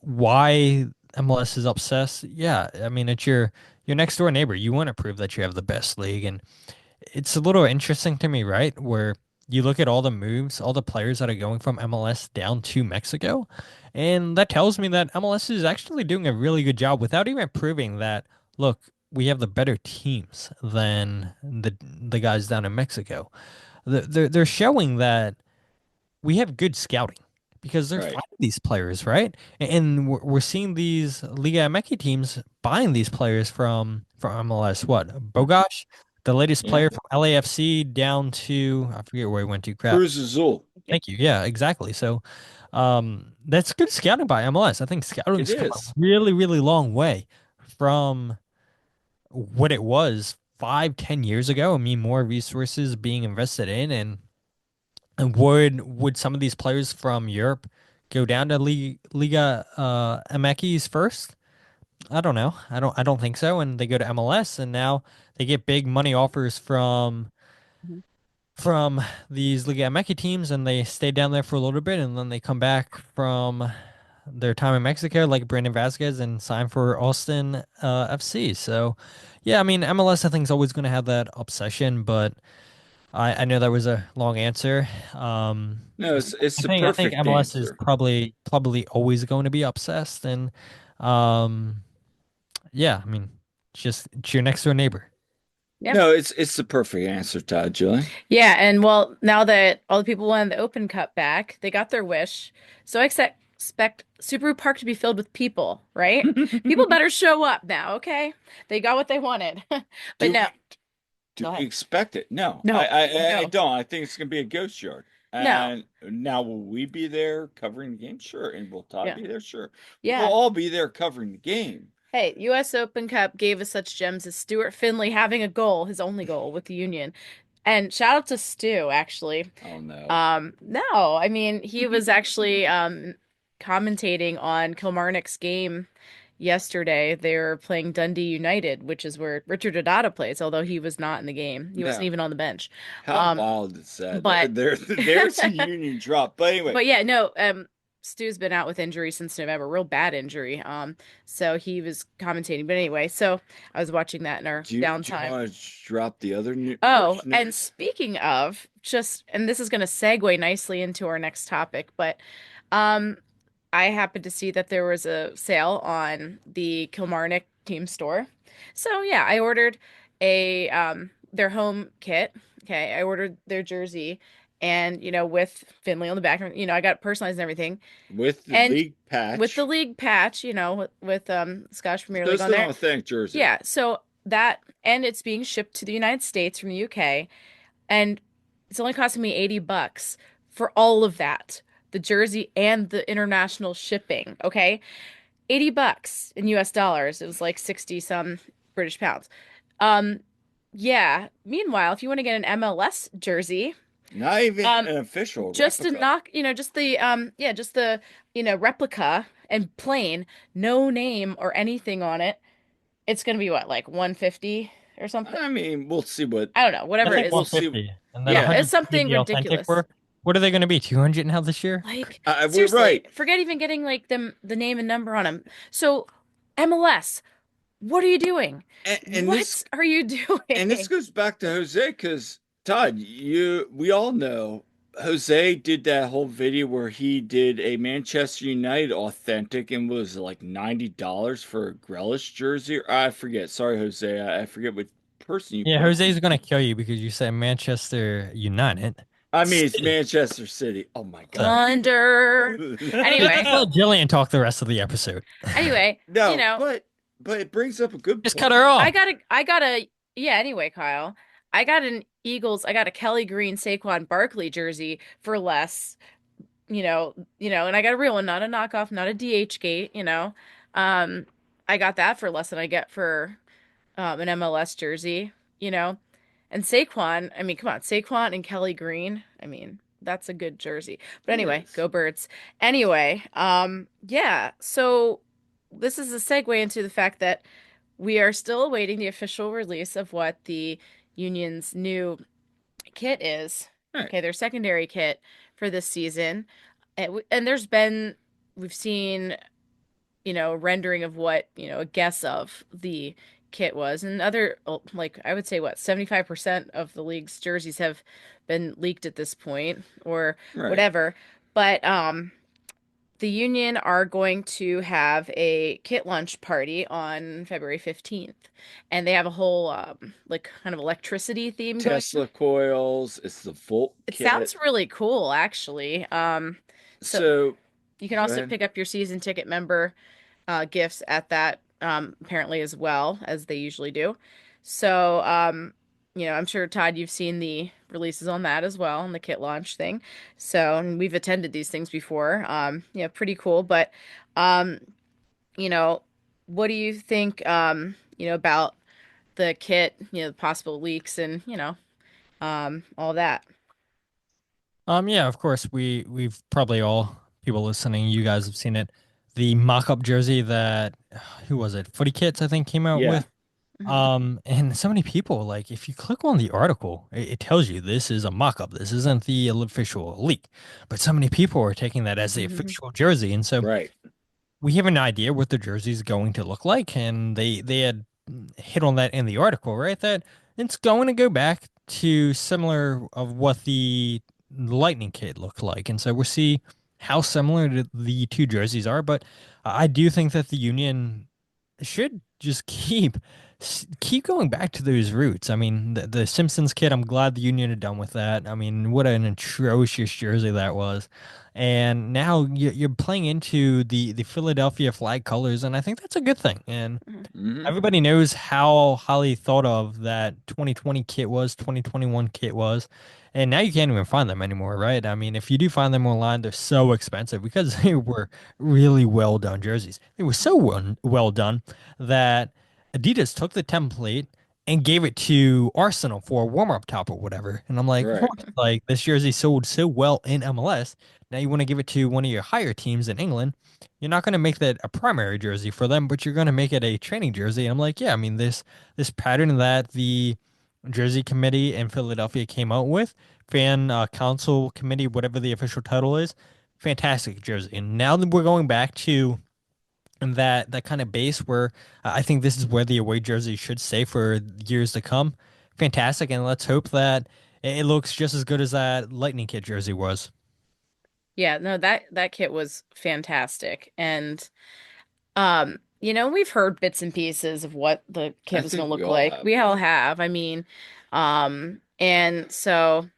Speaker 3: why MLS is obsessed? Yeah, I mean, it's your next door neighbor. You want to prove that you have the best league, and it's a little interesting to me, right? Where you look at all the moves, all the players that are going from MLS down to Mexico, and that tells me that MLS is actually doing a really good job without even proving that, look, we have the better teams than the guys down in Mexico. They're showing that we have good scouting because they're
Speaker 2: right.
Speaker 3: finding these players, right? And we're seeing these Liga MX teams buying these players from MLS. What? Bogosh, the latest
Speaker 2: Yeah.
Speaker 3: player from LAFC down to I forget where he went to. Crap.
Speaker 2: Cruz Azul.
Speaker 1: Yep.
Speaker 3: Thank you. Yeah, exactly. So, that's good scouting by MLS. I think
Speaker 2: It
Speaker 3: scouting's come a
Speaker 2: is.
Speaker 3: really, really long way from what it was 5, 10 years ago. I mean, more resources being invested in, and would some of these players from Europe go down to Liga MX first? I don't know. I don't think so. And they go to MLS, and now they get big money offers
Speaker 1: Mhm.
Speaker 3: from these Liga MX teams, and they stay down there for a little bit, and then they come back from their time in Mexico, like Brandon Vasquez, and sign for Austin FC. So, yeah, I mean, MLS I think is always going to have that obsession, but I know that was a long answer.
Speaker 2: No, it's
Speaker 3: I
Speaker 2: the
Speaker 3: think
Speaker 2: perfect
Speaker 3: MLS is
Speaker 2: answer.
Speaker 3: probably always going to be obsessed, and um, yeah, I mean, it's your next door neighbor.
Speaker 1: Yeah.
Speaker 2: No, it's the perfect answer, Todd, Julie.
Speaker 1: Yeah, and well, now that all the people wanted the Open Cup back, they got their wish. So I expect Subaru Park to be filled with people, right? People better show up now, okay? They got what they wanted. But
Speaker 2: Do
Speaker 1: no,
Speaker 2: we do
Speaker 1: go
Speaker 2: we
Speaker 1: ahead.
Speaker 2: expect it? No, I
Speaker 1: No,
Speaker 2: I, I
Speaker 1: no,
Speaker 2: don't. I think it's gonna be a ghost yard.
Speaker 1: no.
Speaker 2: And now will we be there covering the game? Sure. And will Todd
Speaker 1: Yeah.
Speaker 2: be there? Sure. We'll
Speaker 1: Yeah.
Speaker 2: all be there covering the game.
Speaker 1: Hey, US Open Cup gave us such gems as Stuart Finley having a goal, his only goal with the Union. And shout out to Stu, actually.
Speaker 2: Oh no.
Speaker 1: No, I mean he was actually commentating on Kilmarnock's game yesterday. They were playing Dundee United, which is where Richard Odata plays, although he was not in the game. He wasn't
Speaker 2: No.
Speaker 1: even on the bench.
Speaker 2: How
Speaker 1: Um,
Speaker 2: wild is that?
Speaker 1: but
Speaker 2: There's a union drop. But anyway,
Speaker 1: but yeah, no, Stu's been out with injury since November, real bad injury. So he was commentating. But anyway, so I was watching that in our
Speaker 2: do you
Speaker 1: downtime.
Speaker 2: want to drop the other
Speaker 1: Oh,
Speaker 2: fresh
Speaker 1: and
Speaker 2: news?
Speaker 1: speaking of, and this is going to segue nicely into our next topic, but um, I happened to see that there was a sale on the Kilmarnock team store. So yeah, I ordered their home kit. Okay, I ordered their jersey and with Finley on the back, I got it personalized and everything.
Speaker 2: With the
Speaker 1: And
Speaker 2: league
Speaker 1: with the
Speaker 2: patch.
Speaker 1: league patch, with Scottish Premier
Speaker 2: So
Speaker 1: League
Speaker 2: it's
Speaker 1: on
Speaker 2: an
Speaker 1: there.
Speaker 2: authentic jersey.
Speaker 1: Yeah, so that and it's being shipped to the United States from the UK and it's only costing me $80 for all of that. The jersey and the international shipping, okay? $80 in US dollars. It was like 60 some British pounds. Um yeah, meanwhile, if you want to get an MLS jersey,
Speaker 2: Not even
Speaker 1: um
Speaker 2: an official
Speaker 1: just to
Speaker 2: replica.
Speaker 1: knock, just the just the replica and plain, no name or anything on it, it's gonna be what, like 150 or something?
Speaker 2: I mean, we'll see what
Speaker 1: I don't know,
Speaker 3: I
Speaker 1: whatever it
Speaker 3: think
Speaker 1: is.
Speaker 2: we'll see.
Speaker 3: 150, and then
Speaker 1: Yeah,
Speaker 2: Yeah,
Speaker 1: it's
Speaker 3: 120
Speaker 1: something
Speaker 3: the authentic
Speaker 1: ridiculous.
Speaker 3: were. What are they going to be? 200 now this year?
Speaker 1: Like,
Speaker 2: we're
Speaker 1: seriously,
Speaker 2: right.
Speaker 1: forget even getting like the name and number on them. So, MLS, what are you doing?
Speaker 2: And
Speaker 1: What are you
Speaker 2: this
Speaker 1: doing?
Speaker 2: goes back to Jose because Todd, we all know Jose did that whole video where he did a Manchester United authentic and was like $90 for a Grealish jersey. Or I forget. Sorry, Jose. I forget what person you
Speaker 3: Yeah,
Speaker 2: put on.
Speaker 3: Jose's going to kill you because you said Manchester United
Speaker 2: I mean, it's
Speaker 3: City.
Speaker 2: Manchester City. Oh my God.
Speaker 1: Thunder.
Speaker 3: Just
Speaker 1: Anyway,
Speaker 3: let Jillian talk the rest of the episode.
Speaker 1: anyway,
Speaker 2: No, but it brings up a good
Speaker 3: Just cut her
Speaker 2: point.
Speaker 3: off.
Speaker 1: I got a yeah, anyway, Kyle. I got a Kelly Green Saquon Barkley jersey for less, and I got a real one, not a knockoff, not a DH gate. Um, I got that for less than I get for an MLS jersey, you know. And Saquon, I mean, come on, Saquon and Kelly Green. I mean, that's a good jersey. But
Speaker 2: It
Speaker 1: anyway,
Speaker 2: is.
Speaker 1: go Birds. Anyway, yeah, so this is a segue into the fact that we are still awaiting the official release of what the union's new kit is.
Speaker 2: All right.
Speaker 1: Okay, their secondary kit for this season. And we've seen, rendering of what, a guess of the kit was. And like, I would say, what, 75% of the league's jerseys have been leaked at this point or
Speaker 2: Right.
Speaker 1: whatever. But the Union are going to have a kit lunch party on February 15th. And they have a whole, like, kind of electricity theme going.
Speaker 2: Tesla coils. It's the Volt
Speaker 1: It
Speaker 2: kit.
Speaker 1: sounds really cool, actually. So
Speaker 2: So
Speaker 1: you can
Speaker 2: go
Speaker 1: also
Speaker 2: ahead.
Speaker 1: pick up your season ticket member gifts at that, apparently as well as they usually do. So, I'm sure Todd, you've seen the releases on that as well, on the kit launch thing. So, and we've attended these things before. Yeah, pretty cool. But, um, you know, what do you think, about the kit, the possible leaks and, all that?
Speaker 3: Yeah, of course, we've probably all people listening, you guys have seen it. The mock-up jersey that who was it? Footy Kits, I think, came out
Speaker 2: Yeah.
Speaker 3: with.
Speaker 1: Hmm.
Speaker 3: And so many people, like, if you click on the article, it tells you this is a mock-up. This isn't the official leak. But so many people are taking that as the
Speaker 1: Hmm.
Speaker 3: official jersey, and so
Speaker 2: Right.
Speaker 3: we have an idea what the jersey is going to look like, and they had hit on that in the article, right? That it's going to go back to similar of what the Lightning kit looked like, and so we'll see how similar the two jerseys are. But I do think that the Union should just keep going back to those roots. I mean, the Simpsons kit, I'm glad the Union are done with that. I mean, what an atrocious jersey that was. And now you're playing into the Philadelphia flag colors, and I think that's a good thing. And
Speaker 2: Hmm.
Speaker 3: everybody knows how highly thought of that 2020 kit was, 2021 kit was. And now you can't even find them anymore, right? I mean, if you do find them online, they're so expensive because they were really well done jerseys. They were so well done that Adidas took the template and gave it to Arsenal for a warm-up top or whatever. And I'm like,
Speaker 2: Right.
Speaker 3: what? Like this jersey sold so well in MLS. Now you want to give it to one of your higher teams in England. You're not going to make that a primary jersey for them, but you're going to make it a training jersey. And I'm like, yeah, I mean this pattern that the Jersey Committee in Philadelphia came out with, fan council committee, whatever the official title is, fantastic jersey. And now that we're going back to that kind of base where I think this is where the away jersey should stay for years to come. Fantastic, and let's hope that it looks just as good as that Lightning Kit jersey was.
Speaker 1: Yeah, no, that kit was fantastic. And we've heard bits and pieces of what the
Speaker 2: I
Speaker 1: kit was gonna
Speaker 2: think we
Speaker 1: look
Speaker 2: all
Speaker 1: like.
Speaker 2: have,
Speaker 1: We all
Speaker 2: yeah.
Speaker 1: have. I mean, and so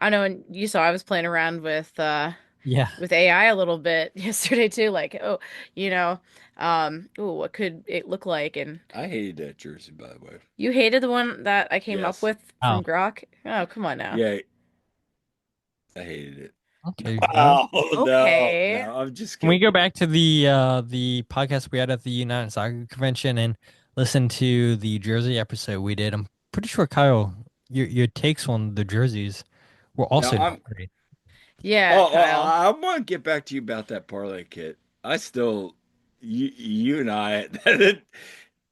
Speaker 1: I know, and you saw I was playing around
Speaker 3: Yeah,
Speaker 1: with AI a little bit yesterday too, like, oh, you know, oh, what could it look like? And
Speaker 2: I hated that jersey, by the way.
Speaker 1: you hated the one that I came up
Speaker 2: Yes.
Speaker 1: with
Speaker 3: oh,
Speaker 1: from Grok? Oh, come on now.
Speaker 2: Yeah, I hated it.
Speaker 3: okay. Well,
Speaker 2: Oh no,
Speaker 1: Okay.
Speaker 2: no, I'm just
Speaker 3: can we
Speaker 2: kidding.
Speaker 3: go back to the podcast we had at the United Soccer Convention and listen to the jersey episode we did? I'm pretty sure Kyle, your takes on the jerseys were
Speaker 2: No,
Speaker 3: also
Speaker 2: I'm.
Speaker 3: not great.
Speaker 1: Yeah, Kyle.
Speaker 2: I want to get back to you about that parlay kit. I still, you and I,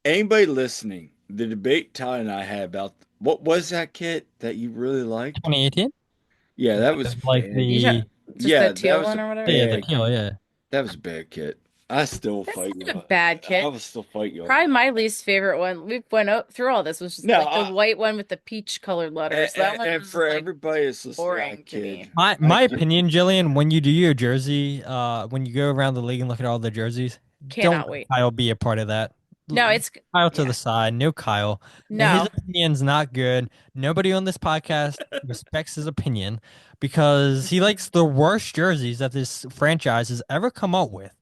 Speaker 2: anybody listening, the debate Todd and I had about what was that kit that you really liked?
Speaker 3: 2018?
Speaker 2: Yeah, that was
Speaker 3: Like
Speaker 2: fan.
Speaker 1: You just
Speaker 3: the
Speaker 1: just
Speaker 2: Yeah,
Speaker 1: the
Speaker 2: that
Speaker 1: teal
Speaker 2: was
Speaker 1: one
Speaker 2: a
Speaker 1: or
Speaker 3: yeah,
Speaker 1: whatever?
Speaker 3: yeah, the
Speaker 2: bad.
Speaker 3: teal, yeah.
Speaker 2: That was a bad kit. I still
Speaker 1: That's
Speaker 2: fight you.
Speaker 1: not a bad
Speaker 2: I
Speaker 1: kit.
Speaker 2: will still fight you on
Speaker 1: Probably
Speaker 2: that.
Speaker 1: my least favorite one. We went through all this was just
Speaker 2: No,
Speaker 1: like the white one with the peach colored letters. That one
Speaker 2: and
Speaker 1: was
Speaker 2: for
Speaker 1: just like
Speaker 2: everybody that's listening, I
Speaker 1: boring to
Speaker 2: kid.
Speaker 1: me.
Speaker 2: I
Speaker 3: My
Speaker 2: kid.
Speaker 3: opinion, Jillian, when you do your jersey, when you go around the league and look at all the jerseys, don't
Speaker 1: Cannot
Speaker 3: let
Speaker 1: wait.
Speaker 3: Kyle be a part of that.
Speaker 1: No,
Speaker 3: L-
Speaker 1: it's
Speaker 3: Kyle to the
Speaker 1: yeah.
Speaker 3: side, no Kyle. His
Speaker 1: No.
Speaker 3: opinion's not good. Nobody on this podcast respects his opinion because he likes the worst jerseys that this franchise has ever come up with.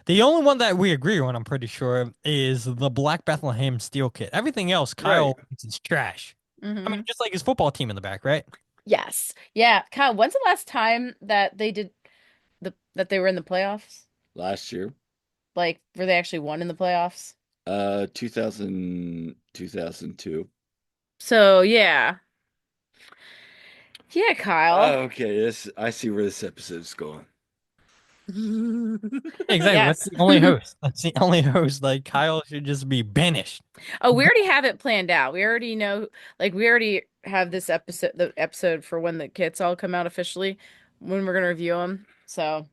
Speaker 3: The only one that we agree on, I'm pretty sure, is the Black Bethlehem Steel kit. Everything else,
Speaker 2: Right.
Speaker 3: Kyle thinks is trash. I mean,
Speaker 1: Hmm.
Speaker 3: just like his football team in the back, right?
Speaker 1: Yes. Yeah. Kyle, when's the last time that they did that they were in the playoffs?
Speaker 2: Last year,
Speaker 1: Like, were they actually won in the playoffs?
Speaker 2: 2002.
Speaker 1: So yeah. Yeah, Kyle.
Speaker 2: Oh, okay. This I see where this episode's going.
Speaker 3: Exactly. That's
Speaker 1: Yes.
Speaker 3: the only host. That's the only host. Like Kyle should just be banished.
Speaker 1: Oh, we already have it planned out. We already know, like, we already have this episode, the episode for when the kits all come out officially, when we're gonna review them. So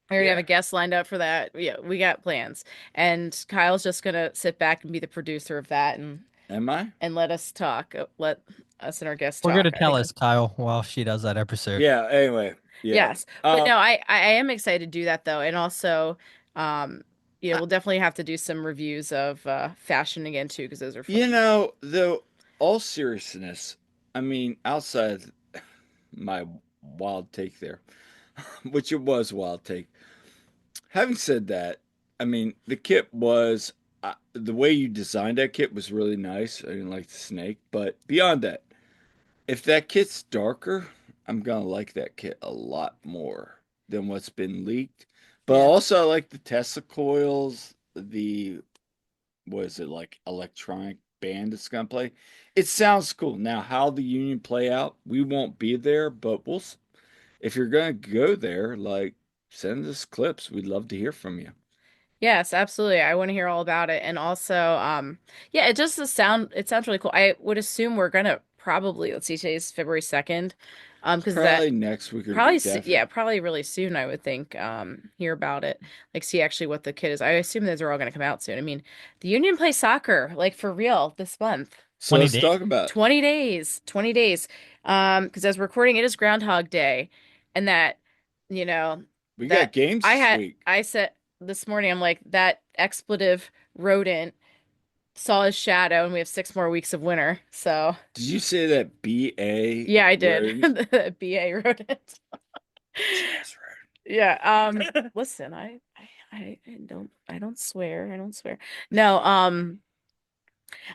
Speaker 1: we already have
Speaker 2: Yeah.
Speaker 1: a guest lined up for that. Yeah, we got plans. And Kyle's just gonna sit back and be the producer of that
Speaker 2: Am I?
Speaker 1: and let us talk. Let us and our guests
Speaker 3: We're gonna
Speaker 1: talk. I
Speaker 3: tell
Speaker 1: think.
Speaker 3: us, Kyle, while she does that episode.
Speaker 2: Yeah. Anyway. Yeah.
Speaker 1: Yes. But no, I am excited to do that though. And also,
Speaker 2: I-
Speaker 1: we'll definitely have to do some reviews of fashion again too, because those are fun.
Speaker 2: though, all seriousness, I mean, outside my wild take there, which it was a wild take. Having said that, I mean, the kit was the way you designed that kit was really nice. I didn't like the snake, but beyond that, if that kit's darker, I'm gonna like that kit a lot more than what's been leaked. But
Speaker 1: Yeah.
Speaker 2: also, I like the Tesla coils, the what is it like electronic band that's gonna play. It sounds cool. Now, how the union play out, we won't be there, but if you're gonna go there, like send us clips. We'd love to hear from you.
Speaker 1: Yes, absolutely. I want to hear all about it. And also, yeah, it sounds really cool. I would assume we're gonna probably, let's see, today's February 2nd. Because that
Speaker 2: Probably next week or
Speaker 1: probably,
Speaker 2: week after.
Speaker 1: yeah, probably really soon, I would think, hear about it. Like, see actually what the kid is. I assume those are all gonna come out soon. I mean, the Union plays soccer, like for real, this month.
Speaker 2: So
Speaker 3: 20
Speaker 2: let's
Speaker 3: days.
Speaker 2: talk about
Speaker 1: 20 days, 20 days. Because as we're recording, it is Groundhog Day. And that, you know,
Speaker 2: we got
Speaker 1: that
Speaker 2: games this week.
Speaker 1: I said this morning, I'm like, that expletive rodent saw his shadow, and we have 6 more weeks of winter. So,
Speaker 2: Did you say that BA
Speaker 1: yeah, I did.
Speaker 2: rodent?
Speaker 1: The BA rodent.
Speaker 2: Jazz
Speaker 1: Yeah.
Speaker 2: rodent.
Speaker 1: Listen, I don't swear. I don't swear. No,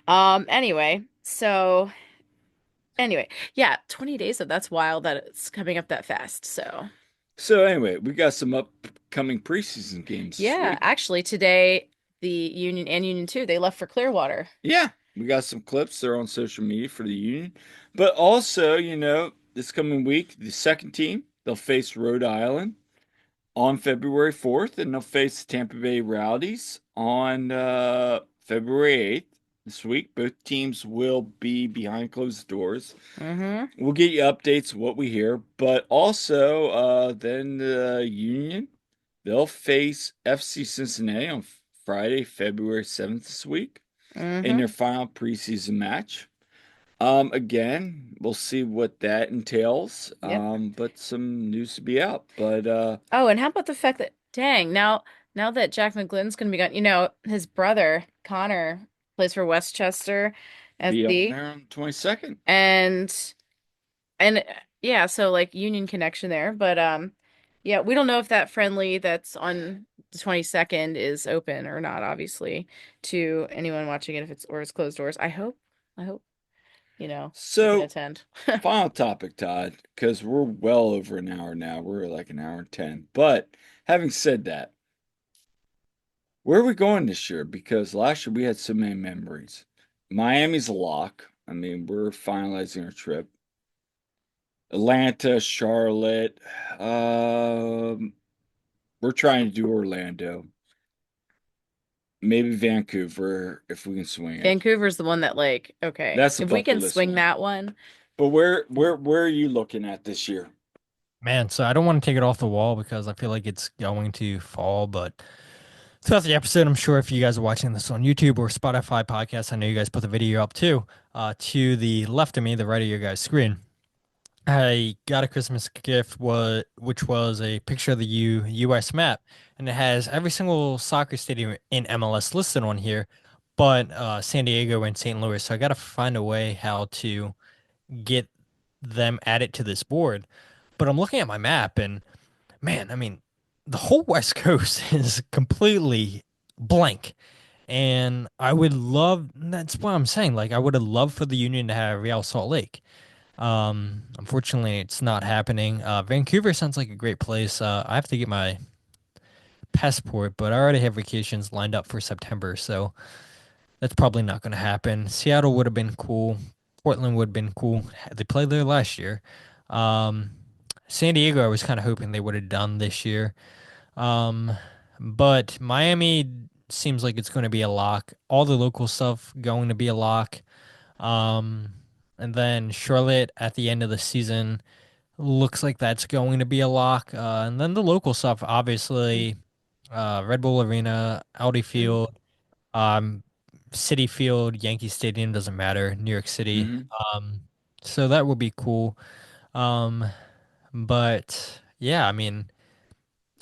Speaker 1: anyway, so anyway, yeah, 20 days of that's wild that it's coming up that fast. So,
Speaker 2: So anyway, we got some upcoming preseason games this
Speaker 1: yeah,
Speaker 2: week.
Speaker 1: actually today the Union and Union 2, they left for Clearwater.
Speaker 2: Yeah. We got some clips there on social media for the Union. But also, this coming week, the second team, they'll face Rhode Island on February 4th, and they'll face the Tampa Bay Rowdies on February 8th. This week, both teams will be behind closed doors.
Speaker 1: Mm-hmm.
Speaker 2: We'll get you updates of what we hear, but also then the Union, they'll face FC Cincinnati on Friday, February 7th this week in
Speaker 1: Mm-hmm.
Speaker 2: their final preseason match. Again, we'll see what that entails.
Speaker 1: Yep.
Speaker 2: But some news to be out. But
Speaker 1: Oh, and how about the fact that, dang, now that Jack McGlynn's gonna be gone, his brother, Connor, plays for Westchester
Speaker 2: be on
Speaker 1: SC.
Speaker 2: there on the 22nd.
Speaker 1: And and yeah, so like Union connection there. But yeah, we don't know if that friendly that's on the 22nd is open or not, obviously, to anyone watching it if it's closed doors. I hope, we can
Speaker 2: So,
Speaker 1: attend.
Speaker 2: final topic, Todd, because we're well over an hour now. We're like an hour and 10. But having said that, where are we going this year? Because last year we had so many memories. Miami's a lock. I mean, we're finalizing our trip. Atlanta, Charlotte. Um, we're trying to do Orlando. Maybe Vancouver if we can swing it.
Speaker 1: Vancouver's the one that like, okay,
Speaker 2: That's a
Speaker 1: if we
Speaker 2: bucket
Speaker 1: can
Speaker 2: list
Speaker 1: swing
Speaker 2: one.
Speaker 1: that one.
Speaker 2: But where are you looking at this year?
Speaker 3: Man, so I don't want to take it off the wall because I feel like it's going to fall, but throughout the episode, I'm sure if you guys are watching this on YouTube or Spotify podcast, I know you guys put the video up too. To the left of me, the right of your guys' screen, I got a Christmas gift which was a picture of the US map, and it has every single soccer stadium in MLS listed on here, but San Diego and St. Louis. So I got to find a way how to get them added to this board. But I'm looking at my map and man, I mean, the whole West Coast is completely blank. And I would love, that's what I'm saying. Like, I would have loved for the Union to have Real Salt Lake. Unfortunately, it's not happening. Vancouver sounds like a great place. I have to get my passport, but I already have vacations lined up for September, so that's probably not going to happen. Seattle would have been cool. Portland would have been cool. They played there last year. Um, San Diego, I was kind of hoping they would have done this year. Um, but Miami seems like it's going to be a lock. All the local stuff going to be a lock. Um, and then Charlotte at the end of the season looks like that's going to be a lock. And then the local stuff, obviously, Red Bull Arena, Audi Field, um, City Field, Yankee Stadium doesn't matter. New York City.
Speaker 2: Mm-hmm.
Speaker 3: Um, so that would be cool. Um, but yeah, I mean,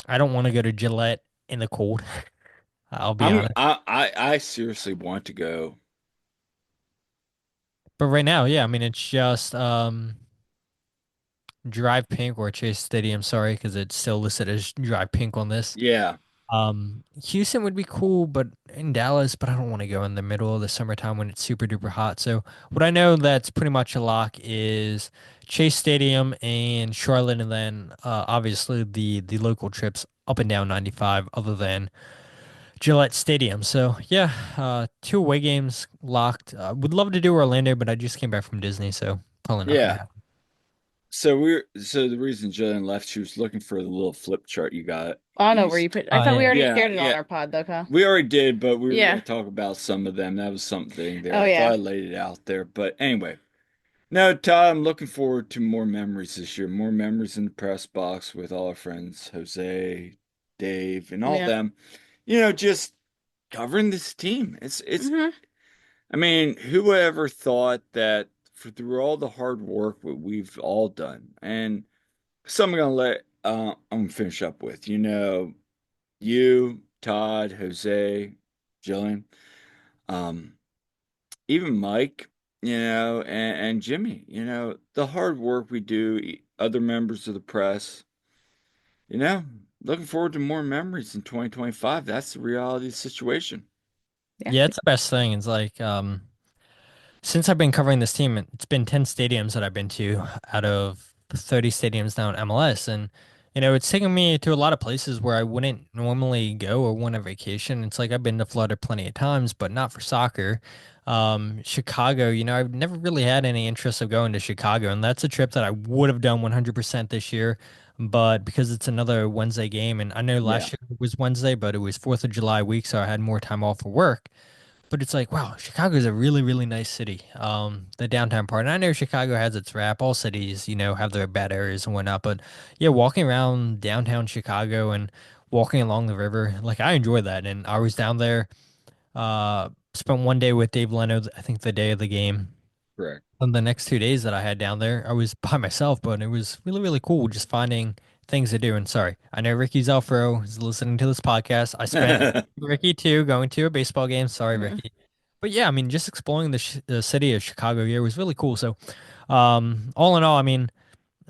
Speaker 3: I don't want to go to Gillette in the cold. I'll be
Speaker 2: I'm
Speaker 3: honest.
Speaker 2: I seriously want to go.
Speaker 3: But right now, yeah, I mean it's just Drive Pink or Chase Stadium, sorry, because it's still listed as Drive Pink on this.
Speaker 2: Yeah,
Speaker 3: Houston would be cool, but in Dallas, but I don't want to go in the middle of the summertime when it's super duper hot. So what I know that's pretty much a lock is Chase Stadium and Charlotte, and then obviously the local trips up and down 95, other than Gillette Stadium. So yeah, two away games locked. Would love to do Orlando, but I just came back from Disney, so probably not gonna
Speaker 2: yeah.
Speaker 3: happen.
Speaker 2: So the reason Jillian left, she was looking for the little flip chart you got.
Speaker 1: I don't know where
Speaker 2: These,
Speaker 1: you put. I thought we
Speaker 3: Yeah.
Speaker 1: already
Speaker 2: yeah,
Speaker 1: shared it on
Speaker 2: yeah.
Speaker 1: our pod, though, Kyle.
Speaker 2: We already did, but we were going
Speaker 1: Yeah.
Speaker 2: to talk about some of them. That was something there.
Speaker 1: Oh
Speaker 2: I thought
Speaker 1: yeah.
Speaker 2: I laid it out there. But anyway, no, Todd, I'm looking forward to more memories this year. More memories in the press box with all our friends, Jose, Dave, and all
Speaker 1: Yeah.
Speaker 2: them. Just covering this team. It's
Speaker 1: Hmm.
Speaker 2: I mean, who would ever thought that through all the hard work that we've all done, and some I'm gonna let I'm gonna finish up with, you, Todd, Jose, Jillian, um, even Mike, and Jimmy, the hard work we do, other members of the press, you know, looking forward to more memories in 2025. That's the reality of the situation.
Speaker 1: Yeah.
Speaker 3: Yeah, it's the best thing. It's like since I've been covering this team, it's been 10 stadiums that I've been to out of 30 stadiums now in MLS. And, it's taken me to a lot of places where I wouldn't normally go or want a vacation. It's like I've been to Florida plenty of times, but not for soccer. Chicago, I've never really had any interest of going to Chicago, and that's a trip that I would have done 100% this year. But because it's another Wednesday game, and I know
Speaker 2: Yeah,
Speaker 3: last year it was Wednesday, but it was 4th of July week, so I had more time off for work. But it's like, wow, Chicago is a really, really nice city. The downtown part. And I know Chicago has its rap. All cities, have their bad areas and whatnot. But yeah, walking around downtown Chicago and walking along the river, like I enjoy that. And I was down there, spent one day with Dave Leno, I think the day of the game.
Speaker 2: correct.
Speaker 3: And the next 2 days that I had down there, I was by myself, but it was really, really cool just finding things to do. And sorry, I know Ricky Zelfro is listening to this podcast. I spent Ricky too going to a baseball game. Sorry,
Speaker 1: Mhm.
Speaker 3: Ricky. But yeah, I mean, just exploring the city of Chicago here was really cool. So, all in all, I mean,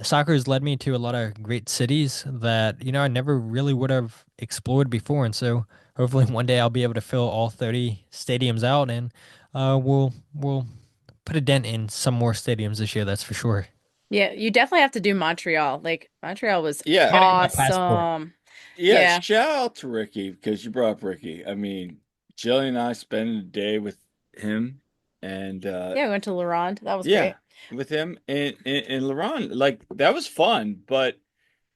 Speaker 3: soccer has led me to a lot of great cities that, I never really would have explored before. And so hopefully one day I'll be able to fill all 30 stadiums out and we'll put a dent in some more stadiums this year, that's for sure.
Speaker 1: Yeah, you definitely have to do Montreal. Like Montreal was
Speaker 3: I
Speaker 2: Yeah,
Speaker 3: gotta get my passport.
Speaker 1: awesome.
Speaker 2: yeah.
Speaker 1: Yeah.
Speaker 2: Shout out to Ricky because you brought up Ricky. I mean, Jillian and I spent a day with him, and
Speaker 1: Yeah, we went to Laurent. That was
Speaker 2: yeah,
Speaker 1: great.
Speaker 2: with him and Laurent. Like that was fun, but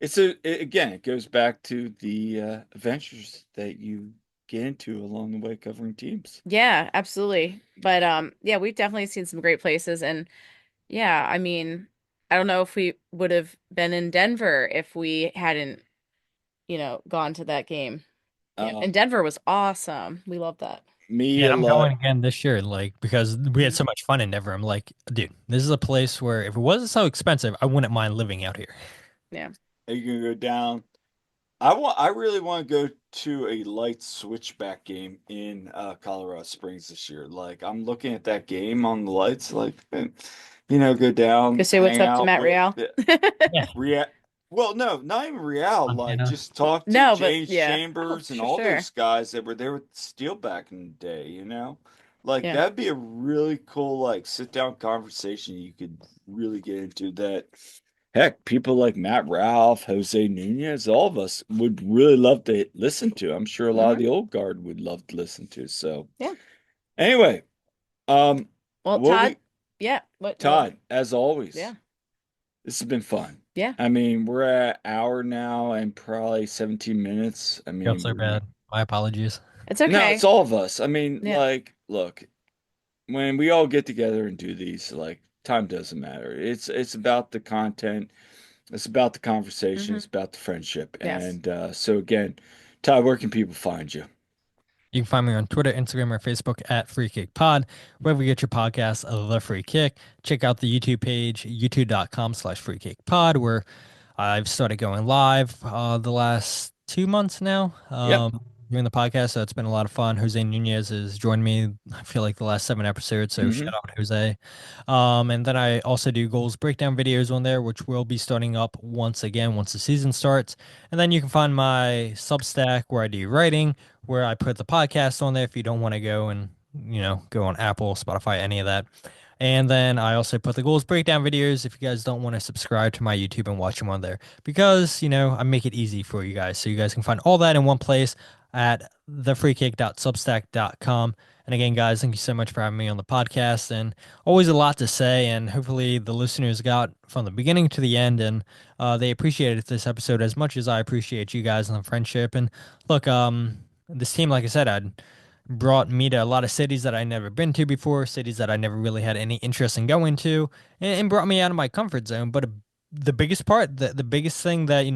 Speaker 2: again, it goes back to the adventures that you get into along the way covering teams.
Speaker 1: Yeah, absolutely. But yeah, we've definitely seen some great places and yeah, I mean, I don't know if we would have been in Denver if we hadn't, gone to that game. Yeah,
Speaker 2: Uh,
Speaker 1: and Denver was awesome. We loved that.
Speaker 2: me
Speaker 3: Yeah, and
Speaker 2: a
Speaker 3: I'm going
Speaker 2: lot.
Speaker 3: again this year, like because we had
Speaker 1: Mhm.
Speaker 3: so much fun in Denver. I'm like, dude, this is a place where if it wasn't so expensive, I wouldn't mind living out here.
Speaker 1: Yeah.
Speaker 2: Are you gonna go down? I really want to go to a light switchback game in Colorado Springs this year. Like I'm looking at that game on the lights, like go
Speaker 1: Go
Speaker 2: down,
Speaker 1: say what's
Speaker 2: hang
Speaker 1: up to
Speaker 2: out
Speaker 1: Matt
Speaker 2: with
Speaker 1: Real.
Speaker 2: the Real. Well, no, not even Real. Like
Speaker 3: Montana.
Speaker 2: just talk to
Speaker 1: No, but
Speaker 2: James
Speaker 1: yeah. Oh,
Speaker 2: Chambers and
Speaker 1: for
Speaker 2: all
Speaker 1: sure.
Speaker 2: those guys that were there with Steel back in the day. Like
Speaker 1: Yeah.
Speaker 2: that'd be a really cool like sit down conversation you could really get into that. Heck, people like Matt Ralph, Jose Nunez, all of us would really love to listen to. I'm sure a lot of
Speaker 1: Hmm.
Speaker 2: the old guard would love to listen to. So
Speaker 1: Yeah.
Speaker 2: anyway, um,
Speaker 1: Well,
Speaker 2: what
Speaker 1: Todd,
Speaker 2: we
Speaker 1: yeah, what
Speaker 2: Todd, as always,
Speaker 1: yeah.
Speaker 2: this has been fun.
Speaker 1: Yeah.
Speaker 2: I mean, we're at an hour now and probably 17 minutes. I
Speaker 3: Felt
Speaker 2: mean,
Speaker 3: so bad. My apologies.
Speaker 1: It's
Speaker 2: no, it's
Speaker 1: okay.
Speaker 2: all of us. I mean,
Speaker 1: Yeah.
Speaker 2: like, look, when we all get together and do these, like, time doesn't matter. It's about the content. It's about the conversation.
Speaker 1: Hmm.
Speaker 2: It's about the friendship.
Speaker 1: Yes.
Speaker 2: And so again, Todd, where can people find you?
Speaker 3: You can find me on Twitter, Instagram, or Facebook at Free Kick Pod. Wherever you get your podcasts, The Free Kick. Check out the YouTube page, youtube.com/Free Kick Pod, where I've started going live the last 2 months now,
Speaker 2: Yep.
Speaker 3: doing the podcast. So it's been a lot of fun. Jose Nunez has joined me, I feel like the last 7 episodes. So
Speaker 2: Hmm.
Speaker 3: shout out Jose. And then I also do goals breakdown videos on there, which will be starting up once again once the season starts. And then you can find my Substack where I do writing, where I put the podcast on there if you don't want to go and, go on Apple, Spotify, any of that. And then I also put the goals breakdown videos if you guys don't want to subscribe to my YouTube and watch them on there because, I make it easy for you guys. So you guys can find all that in one place at thefreekick.substack.com. And again, guys, thank you so much for having me on the podcast and always a lot to say. And hopefully the listeners got from the beginning to the end and they appreciated this episode as much as I appreciate you guys and the friendship. And look, this team, like I said, I'd brought me to a lot of cities that I never been to before, cities that I never really had any interest in going to, and brought me out of my comfort zone. But the biggest part, the biggest thing that,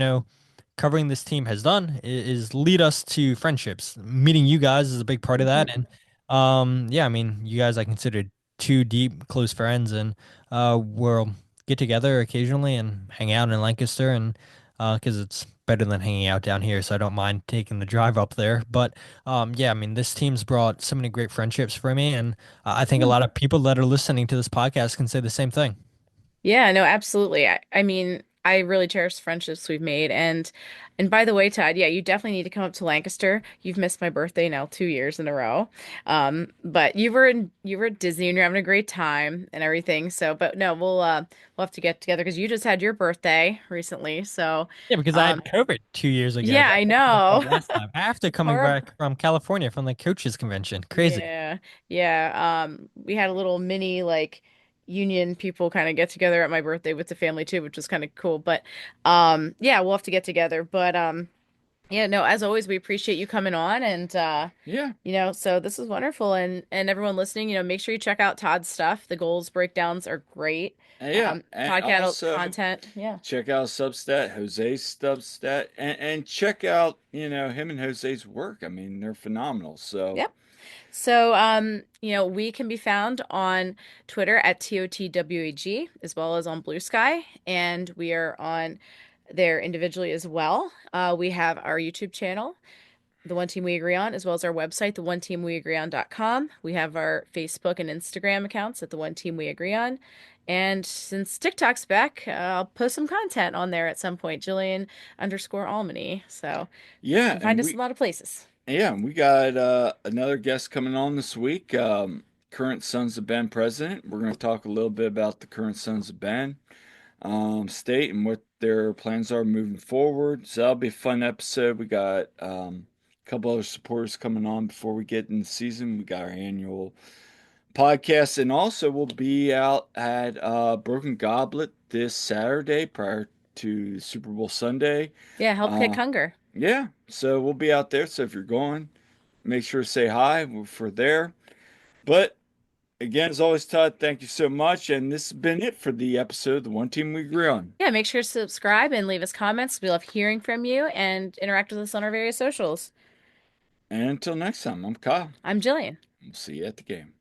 Speaker 3: covering this team has done is lead us to friendships. Meeting you guys is a big part of that.
Speaker 1: Hmm.
Speaker 3: And yeah, I mean, you guys I consider two deep, close friends, and we'll get together occasionally and hang out in Lancaster, and because it's better than hanging out down here, so I don't mind taking the drive up there. But yeah, I mean, this team's brought so many great friendships for me, and I think a lot of people that are listening to this podcast can say the same thing.
Speaker 1: Yeah, no, absolutely. I mean, I really cherish the friendships we've made. And by the way, Todd, yeah, you definitely need to come up to Lancaster. You've missed my birthday now 2 years in a row. But you were at Disney and you're having a great time and everything. So, but no, we'll have to get together because you just had your birthday recently. So,
Speaker 3: Yeah, because I had
Speaker 1: um,
Speaker 3: COVID 2 years ago.
Speaker 1: yeah,
Speaker 3: That's
Speaker 1: I
Speaker 3: what I
Speaker 1: know.
Speaker 3: called last time. After coming
Speaker 1: Horrible.
Speaker 3: back from California from the coaches convention. Crazy.
Speaker 1: Yeah. Yeah. We had a little mini like union people kind of get together at my birthday with the family too, which was kind of cool. But yeah, we'll have to get together. But yeah, no, as always, we appreciate you coming on and
Speaker 2: Yeah,
Speaker 1: so this is wonderful and everyone listening, make sure you check out Todd's stuff. The goals breakdowns are great.
Speaker 2: yeah, and
Speaker 1: Podcast
Speaker 2: also
Speaker 1: content. Yeah.
Speaker 2: check out Substat, Jose's Substat, and check out, him and Jose's work. I mean, they're phenomenal. So,
Speaker 1: Yep. So, we can be found on Twitter at TOTWAG as well as on Blue Sky, and we are on there individually as well. We have our YouTube channel, The One Team We Agree On, as well as our website, theoneteamweagreeon.com. We have our Facebook and Instagram accounts at The One Team We Agree On. And since TikTok's back, I'll post some content on there at some point, Jillian_Almany. So you
Speaker 2: yeah,
Speaker 1: can find us a lot of places.
Speaker 2: we got another guest coming on this week. Current Sons of Ben president. We're going to talk a little bit about the current Sons of Ben state and what their plans are moving forward. So that'll be a fun episode. We got a couple other supporters coming on before we get in the season. We got our annual podcast, and also we'll be out at Broken Goblet this Saturday prior to Super Bowl Sunday.
Speaker 1: Yeah, help kick
Speaker 2: Uh,
Speaker 1: hunger.
Speaker 2: yeah, so we'll be out there. So if you're going, make sure to say hi if we're there. But again, as always, Todd, thank you so much. And this has been it for the episode of The One Team We Agree On.
Speaker 1: Yeah, make sure to subscribe and leave us comments. We love hearing from you and interact with us on our various socials.
Speaker 2: And until next time, I'm Kyle.
Speaker 1: I'm Jillian.
Speaker 2: We'll see you at the game.